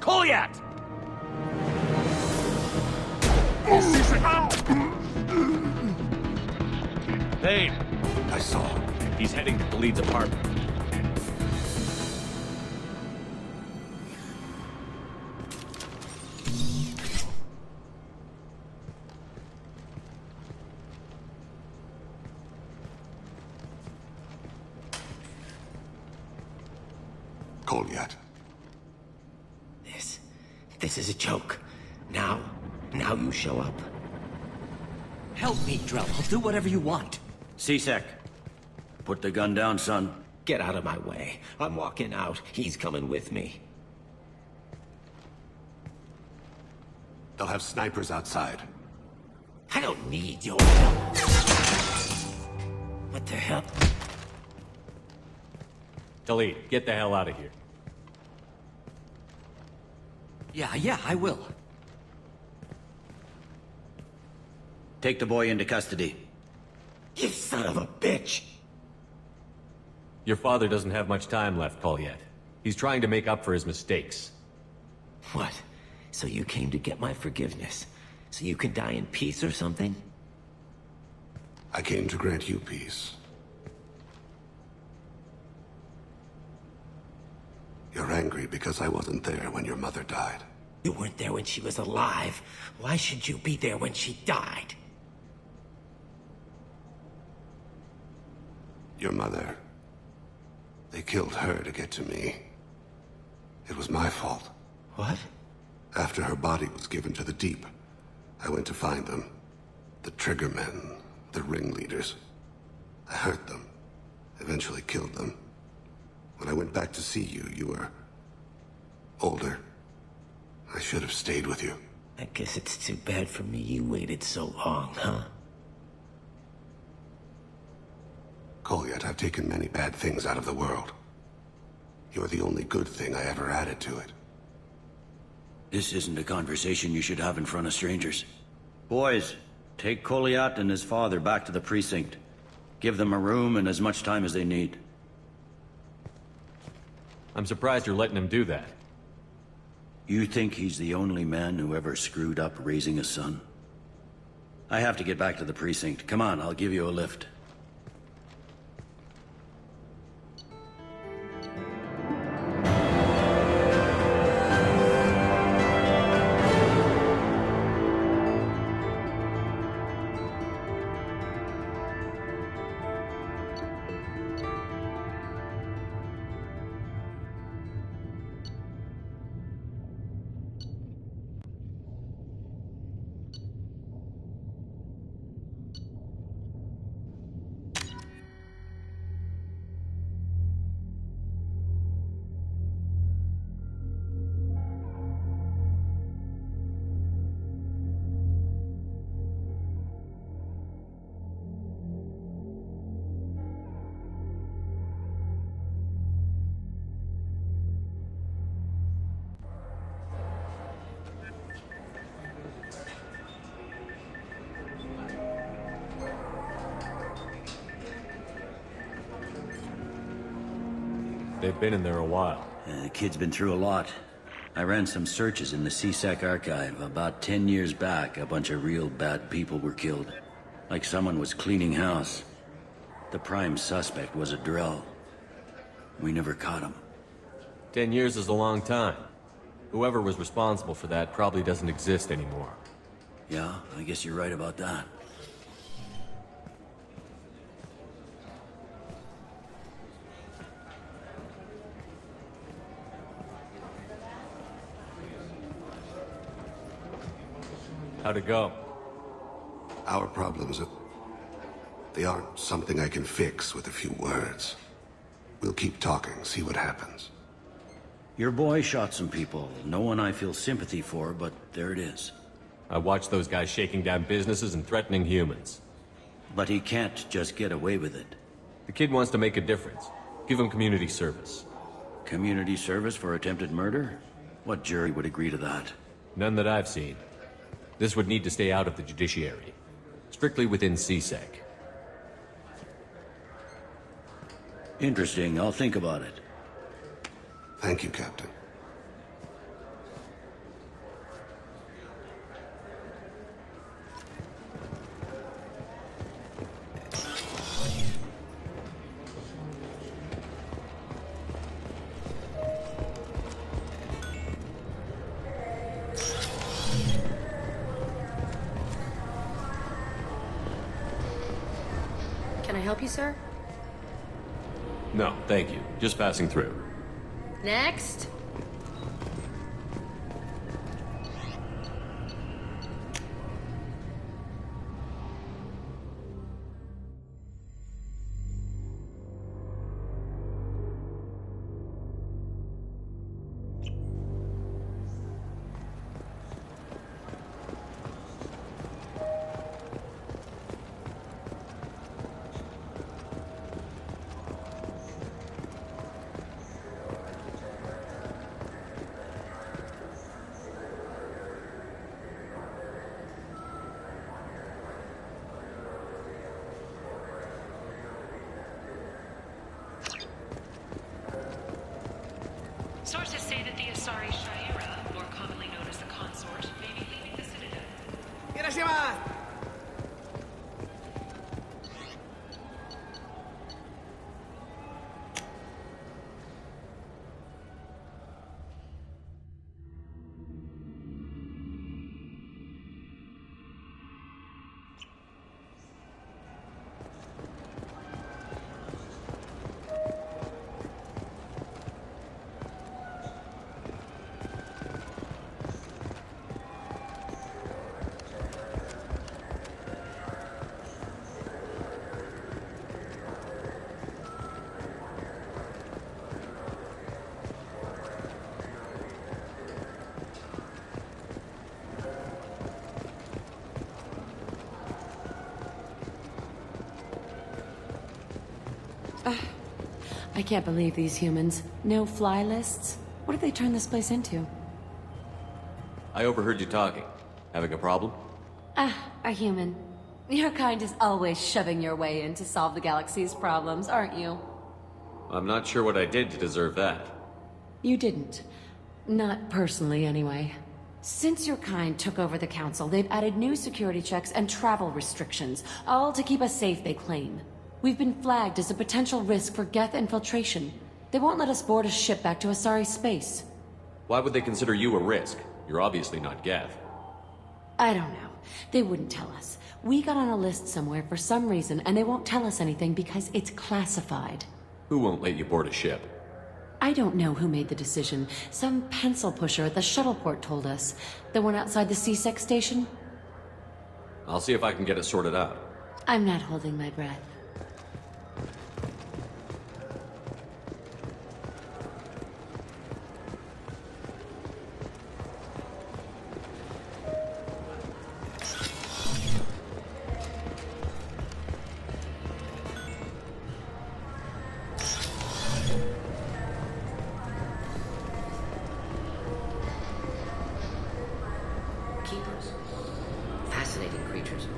Goliath! Hey! I saw. He's heading to Khalid's apartment. Goliath. This is a joke. Now you show up. Help me, Drell. I'll do whatever you want. C-Sec. Put the gun down, son. Get out of my way. I'm walking out. He's coming with me. They'll have snipers outside. I don't need your help. What the hell? Khalid, get the hell out of here. Yeah, I will. Take the boy into custody. You son of a bitch! Your father doesn't have much time left, Goliath. He's trying to make up for his mistakes. What? So you came to get my forgiveness? So you can die in peace or something? I came to grant you peace. You're angry because I wasn't there when your mother died. You weren't there when she was alive. Why should you be there when she died? Your mother. They killed her to get to me. It was my fault. What? After her body was given to the Deep, I went to find them. The Triggermen, the ringleaders. I hurt them. Eventually killed them. When I went back to see you, you were... older. I should have stayed with you. I guess it's too bad for me you waited so long, huh? Goliath, I've taken many bad things out of the world. You're the only good thing I ever added to it. This isn't a conversation you should have in front of strangers. Boys, take Goliath and his father back to the precinct. Give them a room and as much time as they need. I'm surprised you're letting him do that. You think he's the only man who ever screwed up raising a son? I have to get back to the precinct. Come on, I'll give you a lift. They've been in there a while. The kid's been through a lot. I ran some searches in the C-Sec archive. About 10 years back, a bunch of real bad people were killed. Like someone was cleaning house. The prime suspect was a Drell. We never caught him. 10 years is a long time. Whoever was responsible for that probably doesn't exist anymore. Yeah, I guess you're right about that. How'd it go? Our problems they aren't something I can fix with a few words. We'll keep talking, see what happens. Your boy shot some people. No one I feel sympathy for, but there it is. I watched those guys shaking down businesses and threatening humans. But he can't just get away with it. The kid wants to make a difference. Give him community service. Community service for attempted murder? What jury would agree to that? None that I've seen. This would need to stay out of the judiciary. Strictly within CSEC. Interesting. I'll think about it. Thank you, Captain. Can I help you, sir? No, thank you. Just passing through. Next. Sources say that the Asari Shaira, more commonly known as the Consort, may be leaving the Citadel. I can't believe these humans. No fly lists? What have they turned this place into? I overheard you talking. Having a problem? A human. Your kind is always shoving your way in to solve the galaxy's problems, aren't you? I'm not sure what I did to deserve that. You didn't. Not personally, anyway. Since your kind took over the Council, they've added new security checks and travel restrictions, all to keep us safe, they claim. We've been flagged as a potential risk for Geth infiltration. They won't let us board a ship back to Asari space. Why would they consider you a risk? You're obviously not Geth. I don't know. They wouldn't tell us. We got on a list somewhere for some reason, and they won't tell us anything because it's classified. Who won't let you board a ship? I don't know who made the decision. Some pencil pusher at the shuttle port told us. The one outside the CSEC station? I'll see if I can get it sorted out. I'm not holding my breath.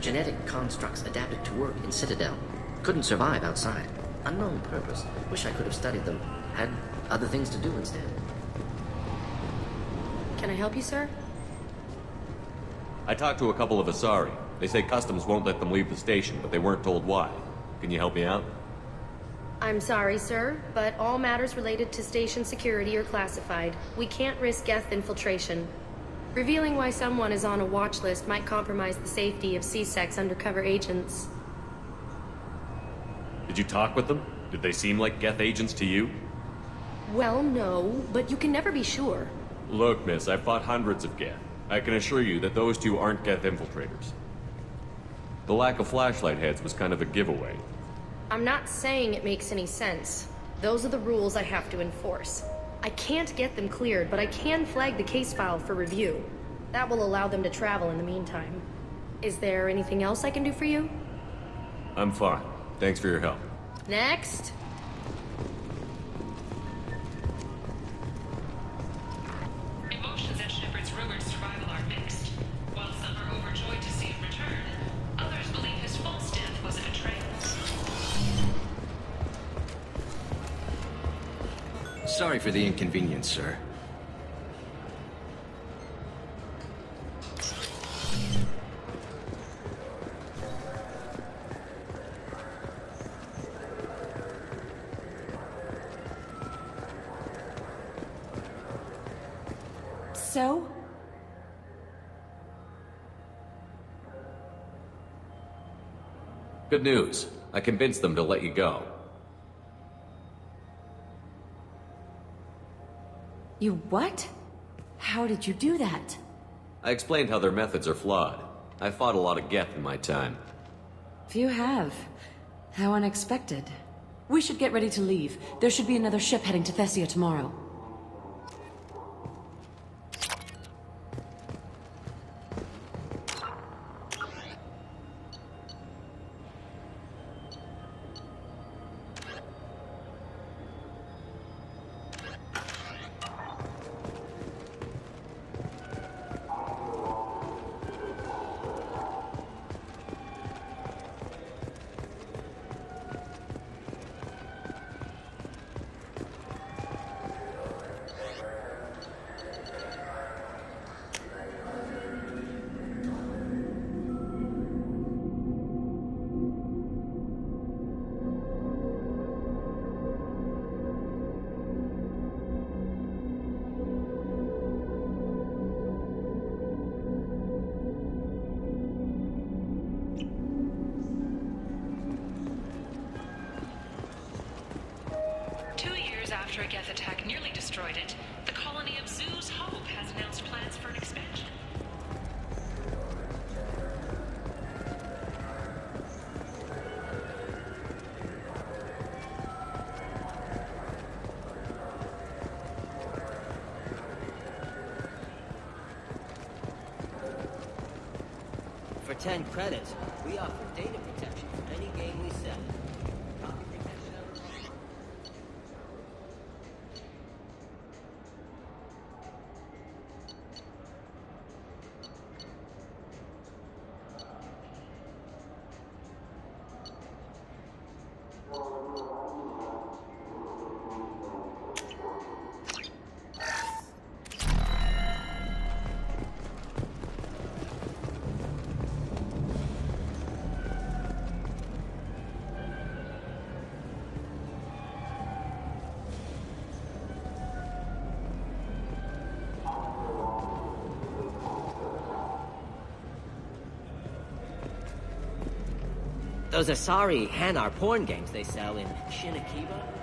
Genetic constructs adapted to work in Citadel. Couldn't survive outside. Unknown purpose. Wish I could have studied them. Had other things to do instead. Can I help you, sir? I talked to a couple of Asari. They say customs won't let them leave the station, but they weren't told why. Can you help me out? I'm sorry, sir, but all matters related to station security are classified. We can't risk Geth infiltration. Revealing why someone is on a watch list might compromise the safety of CSEC's undercover agents. Did you talk with them? Did they seem like Geth agents to you? Well, no, but you can never be sure. Look, miss, I've fought hundreds of Geth. I can assure you that those two aren't Geth infiltrators. The lack of flashlight heads was kind of a giveaway. I'm not saying it makes any sense. Those are the rules I have to enforce. I can't get them cleared, but I can flag the case file for review. That will allow them to travel in the meantime. Is there anything else I can do for you? I'm fine. Thanks for your help. Next. Emotions at Shepard's rumored survival are mixed. While some are overjoyed to see him return, others believe his false death was a betrayal. Sorry for the inconvenience, sir. So? Good news. I convinced them to let you go. You what? How did you do that? I explained how their methods are flawed. I fought a lot of Geth in my time. Few have. How unexpected. We should get ready to leave. There should be another ship heading to Thessia tomorrow. After a Geth attack nearly destroyed it, the colony of Zoo's Hope has announced plans for an expansion. For 10 credits, we offer data protection for any game we sell. Copy protection. Those Asari Hanar porn games they sell in Shinakiba?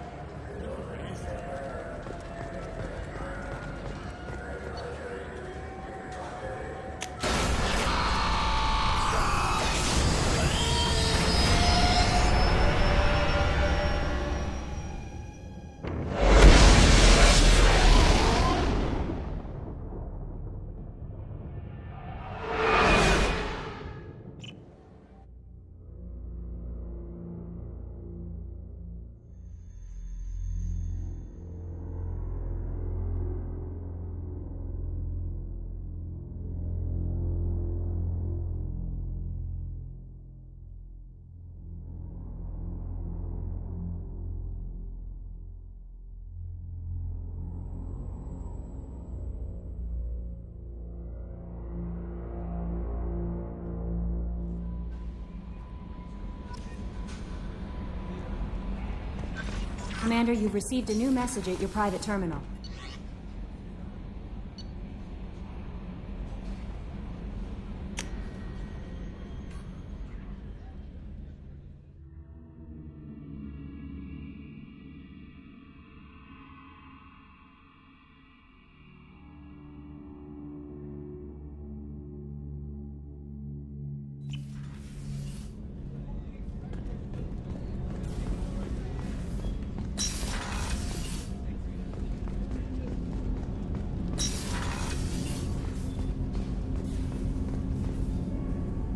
Commander, you've received a new message at your private terminal.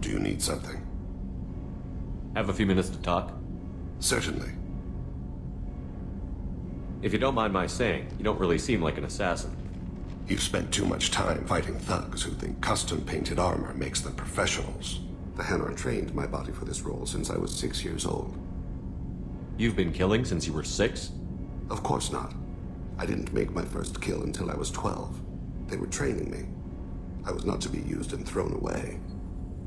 Do you need something? Have a few minutes to talk? Certainly. If you don't mind my saying, you don't really seem like an assassin. You've spent too much time fighting thugs who think custom-painted armor makes them professionals. The Hanar trained my body for this role since I was 6 years old. You've been killing since you were 6? Of course not. I didn't make my first kill until I was 12. They were training me. I was not to be used and thrown away.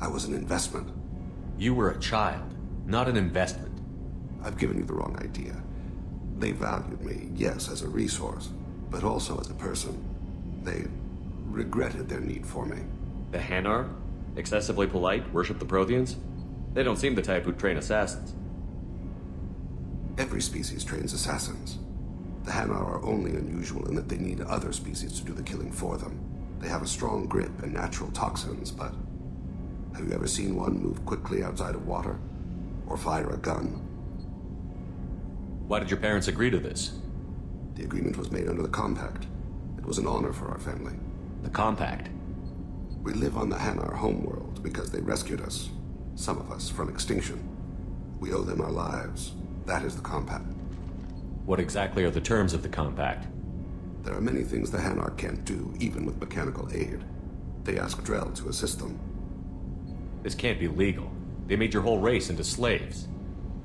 I was an investment. You were a child, not an investment. I've given you the wrong idea. They valued me, yes, as a resource, but also as a person. They regretted their need for me. The Hanar? Excessively polite, worship the Protheans? They don't seem the type who'd train assassins. Every species trains assassins. The Hanar are only unusual in that they need other species to do the killing for them. They have a strong grip and natural toxins, but have you ever seen one move quickly outside of water? Or fire a gun? Why did your parents agree to this? The agreement was made under the Compact. It was an honor for our family. The Compact? We live on the Hanar homeworld because they rescued us, some of us, from extinction. We owe them our lives. That is the Compact. What exactly are the terms of the Compact? There are many things the Hanar can't do, even with mechanical aid. They ask Drell to assist them. This can't be legal. They made your whole race into slaves.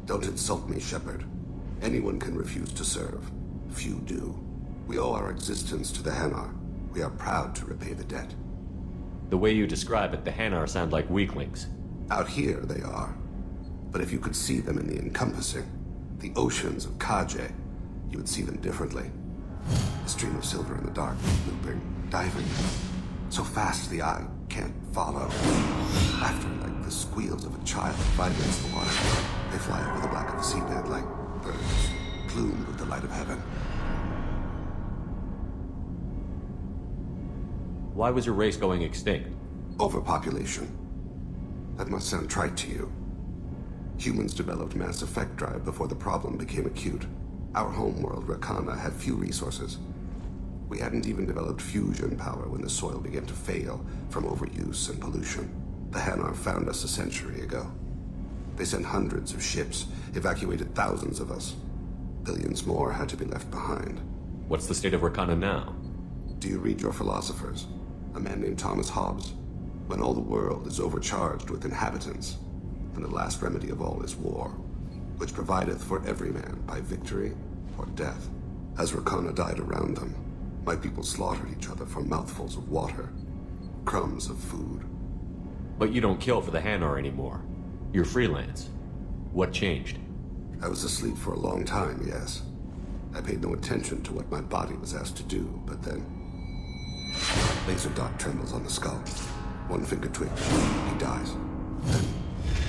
Don't insult me, Shepard. Anyone can refuse to serve. Few do. We owe our existence to the Hanar. We are proud to repay the debt. The way you describe it, the Hanar sound like weaklings. Out here, they are. But if you could see them in the encompassing, the oceans of Kaje, you would see them differently. A stream of silver in the dark, looping, diving. So fast the eye can't follow. Laughter like the squeals of a child vibrates the water. They fly over the black of the seabed like birds, plumed with the light of heaven. Why was your race going extinct? Overpopulation. That must sound trite to you. Humans developed mass effect drive before the problem became acute. Our homeworld, Rakana, had few resources. We hadn't even developed fusion power when the soil began to fail from overuse and pollution. The Hanar found us a century ago. They sent hundreds of ships, evacuated thousands of us. Billions more had to be left behind. What's the state of Rakana now? Do you read your philosophers? A man named Thomas Hobbes? When all the world is overcharged with inhabitants, and the last remedy of all is war, which provideth for every man by victory or death. As Rakana died around them, my people slaughtered each other for mouthfuls of water, crumbs of food. But you don't kill for the Hanar anymore. You're freelance. What changed? I was asleep for a long time, yes. I paid no attention to what my body was asked to do, but then... Laser dot trembles on the skull. One finger twitch. He dies. Then,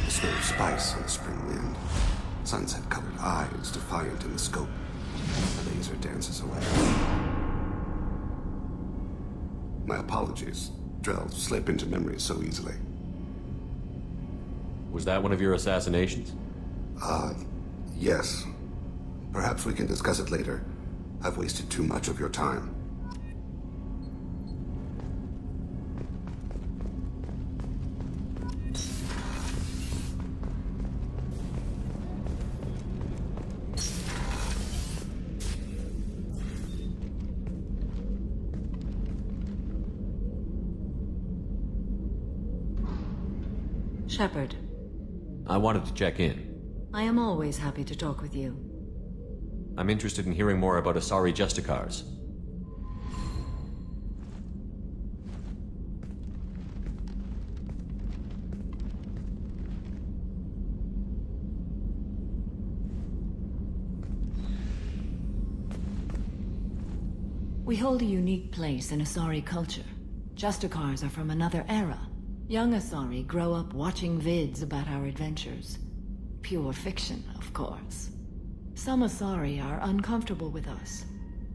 the smell of spice on the spring wind. Sunset-colored eyes defiant in the scope. The laser dances away. My apologies. Drell slip into memory so easily. Was that one of your assassinations? Yes. Perhaps we can discuss it later. I've wasted too much of your time. Shepard. I wanted to check in. I am always happy to talk with you. I'm interested in hearing more about Asari Justicars. We hold a unique place in Asari culture. Justicars are from another era. Young Asari grow up watching vids about our adventures. Pure fiction, of course. Some Asari are uncomfortable with us,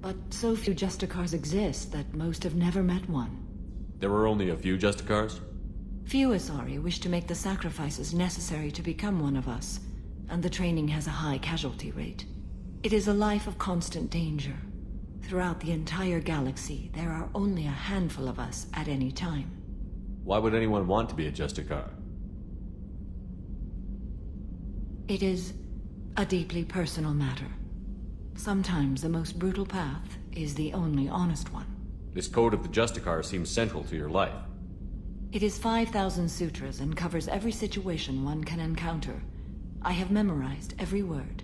but so few Justicars exist that most have never met one. There were only a few Justicars? Few Asari wish to make the sacrifices necessary to become one of us, and the training has a high casualty rate. It is a life of constant danger. Throughout the entire galaxy, there are only a handful of us at any time. Why would anyone want to be a Justicar? It is a deeply personal matter. Sometimes the most brutal path is the only honest one. This code of the Justicar seems central to your life. It is 5,000 sutras and covers every situation one can encounter. I have memorized every word.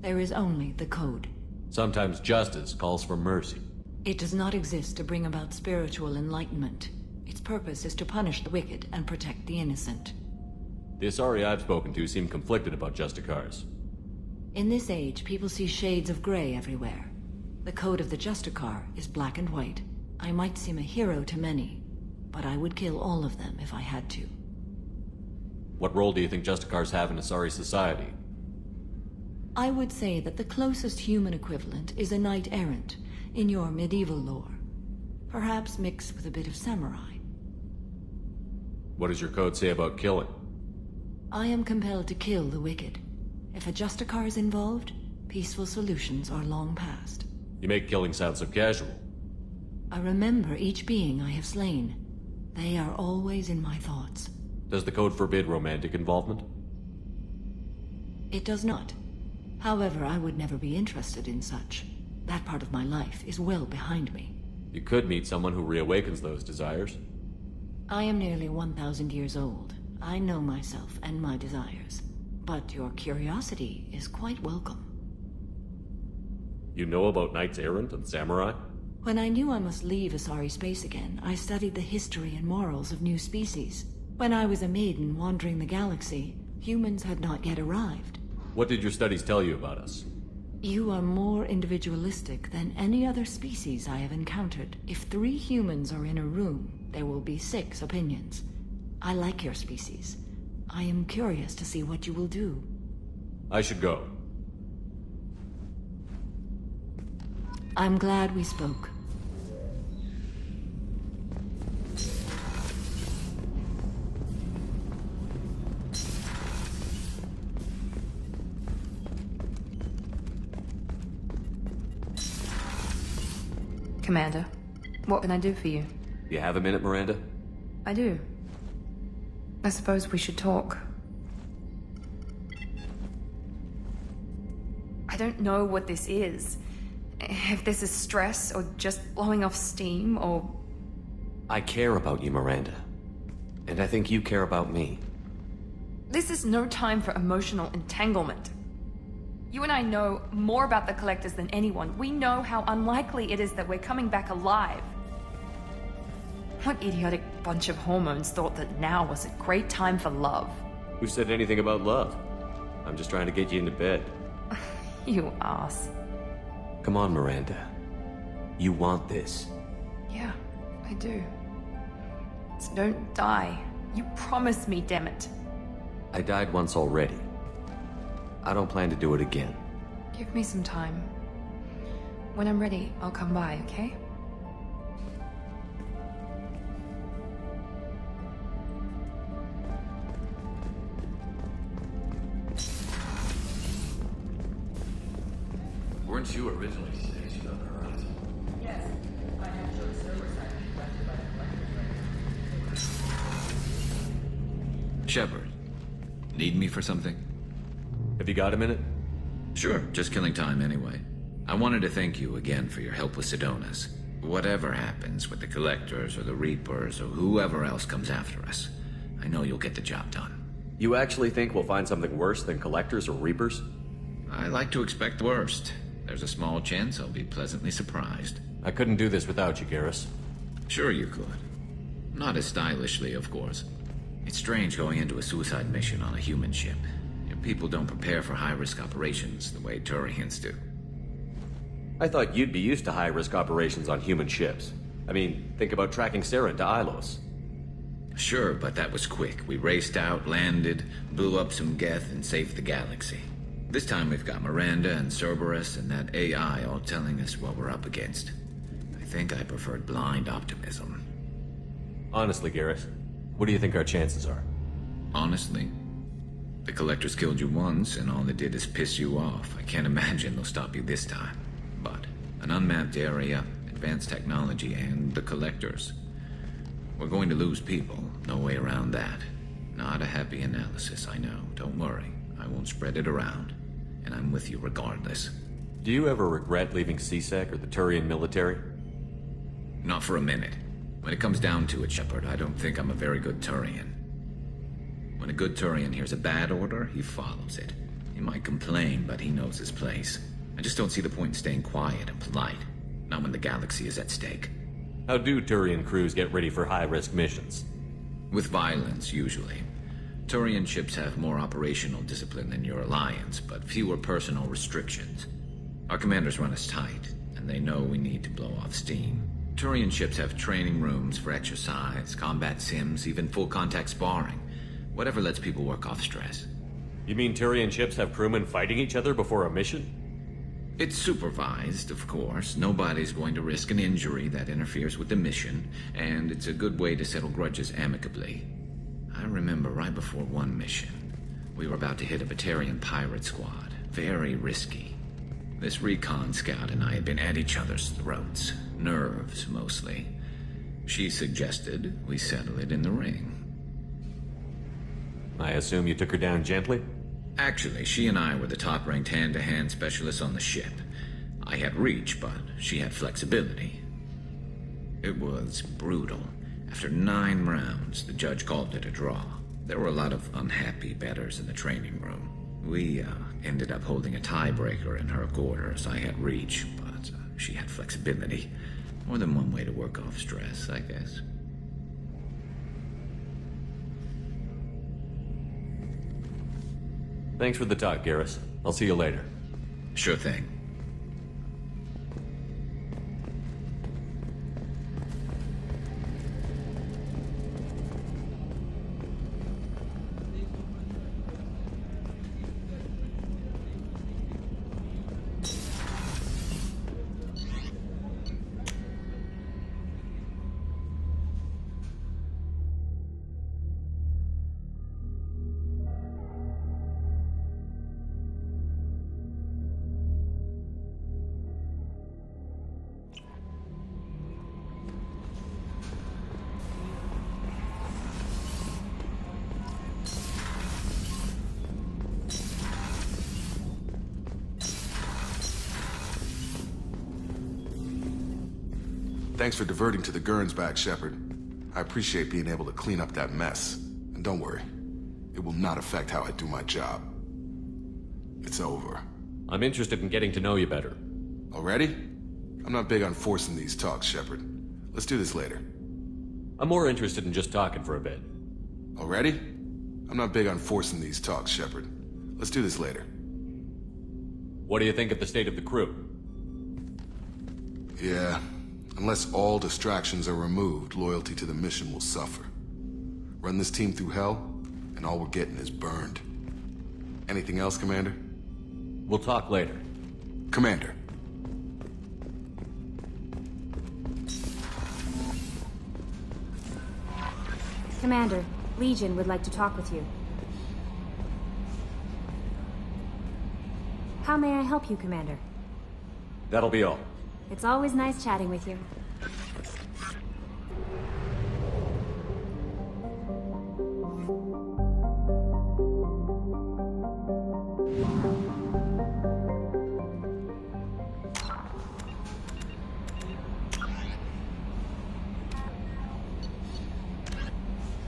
There is only the code. Sometimes justice calls for mercy. It does not exist to bring about spiritual enlightenment. Its purpose is to punish the wicked and protect the innocent. The Asari I've spoken to seem conflicted about Justicars. In this age, people see shades of gray everywhere. The code of the Justicar is black and white. I might seem a hero to many, but I would kill all of them if I had to. What role do you think Justicars have in Asari society? I would say that the closest human equivalent is a knight-errant in your medieval lore. Perhaps mixed with a bit of samurai. What does your code say about killing? I am compelled to kill the wicked. If a Justicar is involved, peaceful solutions are long past. You make killing sound so casual. I remember each being I have slain. They are always in my thoughts. Does the code forbid romantic involvement? It does not. However, I would never be interested in such. That part of my life is well behind me. You could meet someone who reawakens those desires. I am nearly 1,000 years old. I know myself and my desires. But your curiosity is quite welcome. You know about knights errant and samurai? When I knew I must leave Asari space again, I studied the history and morals of new species. When I was a maiden wandering the galaxy, humans had not yet arrived. What did your studies tell you about us? You are more individualistic than any other species I have encountered. If 3 humans are in a room, there will be 6 opinions. I like your species. I am curious to see what you will do. I should go. I'm glad we spoke. Commander, what can I do for you? You have a minute, Miranda? I do. I suppose we should talk. I don't know what this is. If this is stress, or just blowing off steam, or... I care about you, Miranda. And I think you care about me. This is no time for emotional entanglement. You and I know more about the Collectors than anyone. We know how unlikely it is that we're coming back alive. What idiotic bunch of hormones thought that now was a great time for love? Who said anything about love? I'm just trying to get you into bed. You ass. Come on, Miranda. You want this. Yeah, I do. So don't die. You promised me, damn it. I died once already. I don't plan to do it again. Give me some time. When I'm ready, I'll come by, okay? Weren't you originally stationed on the horizon? Yes. I have shown servers I collected by the Shepard, need me for something? Have you got a minute? Sure, just killing time anyway. I wanted to thank you again for your help with Sidonis. Whatever happens with the Collectors or the Reapers or whoever else comes after us, I know you'll get the job done. You actually think we'll find something worse than Collectors or Reapers? I like to expect the worst. There's a small chance I'll be pleasantly surprised. I couldn't do this without you, Garrus. Sure you could. Not as stylishly, of course. It's strange going into a suicide mission on a human ship. Your people don't prepare for high-risk operations the way Turians do. I thought you'd be used to high-risk operations on human ships. I mean, think about tracking Saren to Ilos. Sure, but that was quick. We raced out, landed, blew up some Geth, and saved the galaxy. This time we've got Miranda and Cerberus and that AI all telling us what we're up against. I think I preferred blind optimism. Honestly, Garrus, what do you think our chances are? Honestly? The Collectors killed you once, and all they did is piss you off. I can't imagine they'll stop you this time. But an unmapped area, advanced technology, and the Collectors. We're going to lose people. No way around that. Not a happy analysis, I know. Don't worry. I won't spread it around. And I'm with you regardless. Do you ever regret leaving C-Sec or the Turian military? Not for a minute. When it comes down to it, Shepard, I don't think I'm a very good Turian. When a good Turian hears a bad order, he follows it. He might complain, but he knows his place. I just don't see the point in staying quiet and polite. Not when the galaxy is at stake. How do Turian crews get ready for high-risk missions? With violence, usually. Turian ships have more operational discipline than your alliance, but fewer personal restrictions. Our commanders run us tight, and they know we need to blow off steam. Turian ships have training rooms for exercise, combat sims, even full-contact sparring. Whatever lets people work off stress. You mean Turian ships have crewmen fighting each other before a mission? It's supervised, of course. Nobody's going to risk an injury that interferes with the mission, and it's a good way to settle grudges amicably. I remember right before one mission, we were about to hit a Batarian pirate squad. Very risky. This recon scout and I had been at each other's throats. Nerves, mostly. She suggested we settle it in the ring. I assume you took her down gently? Actually, she and I were the top-ranked hand-to-hand specialists on the ship. I had reach, but she had flexibility. It was brutal. After 9 rounds, the judge called it a draw. There were a lot of unhappy bettors in the training room. We ended up holding a tiebreaker in her quarters. I had reach, but she had flexibility. More than one way to work off stress, I guess. Thanks for the talk, Garrus. I'll see you later. Sure thing. Thanks for diverting to the Gurns back, Shepard. I appreciate being able to clean up that mess. And don't worry, it will not affect how I do my job. It's over. I'm interested in getting to know you better. Already? I'm not big on forcing these talks, Shepard. Let's do this later. I'm more interested in just talking for a bit. Already? I'm not big on forcing these talks, Shepard. Let's do this later. What do you think of the state of the crew? Yeah. Unless all distractions are removed, loyalty to the mission will suffer. Run this team through hell, and all we're getting is burned. Anything else, Commander? We'll talk later. Commander. Commander, Legion would like to talk with you. How may I help you, Commander? That'll be all. It's always nice chatting with you.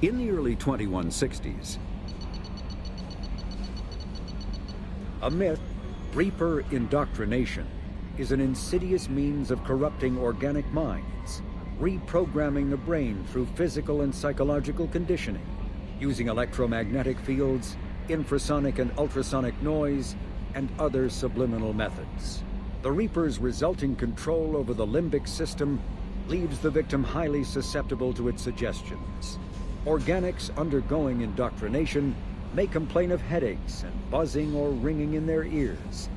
In the early 2160s, a myth, Reaper indoctrination, is an insidious means of corrupting organic minds, reprogramming the brain through physical and psychological conditioning, using electromagnetic fields, infrasonic and ultrasonic noise, and other subliminal methods. The Reaper's resulting control over the limbic system leaves the victim highly susceptible to its suggestions. Organics undergoing indoctrination may complain of headaches and buzzing or ringing in their ears.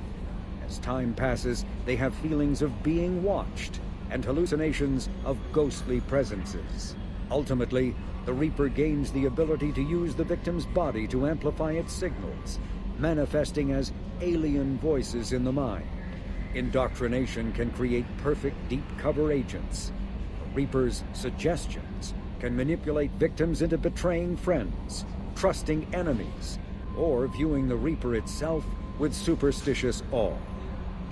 As time passes, they have feelings of being watched and hallucinations of ghostly presences. Ultimately, the Reaper gains the ability to use the victim's body to amplify its signals, manifesting as alien voices in the mind. Indoctrination can create perfect deep cover agents. The Reaper's suggestions can manipulate victims into betraying friends, trusting enemies, or viewing the Reaper itself with superstitious awe.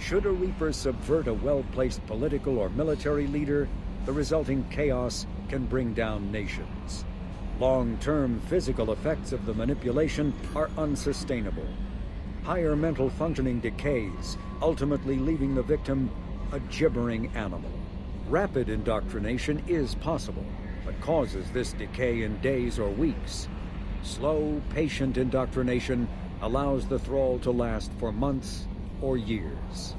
Should a Reaper subvert a well-placed political or military leader, the resulting chaos can bring down nations. Long-term physical effects of the manipulation are unsustainable. Higher mental functioning decays, ultimately leaving the victim a gibbering animal. Rapid indoctrination is possible, but causes this decay in days or weeks. Slow, patient indoctrination allows the thrall to last for months or years.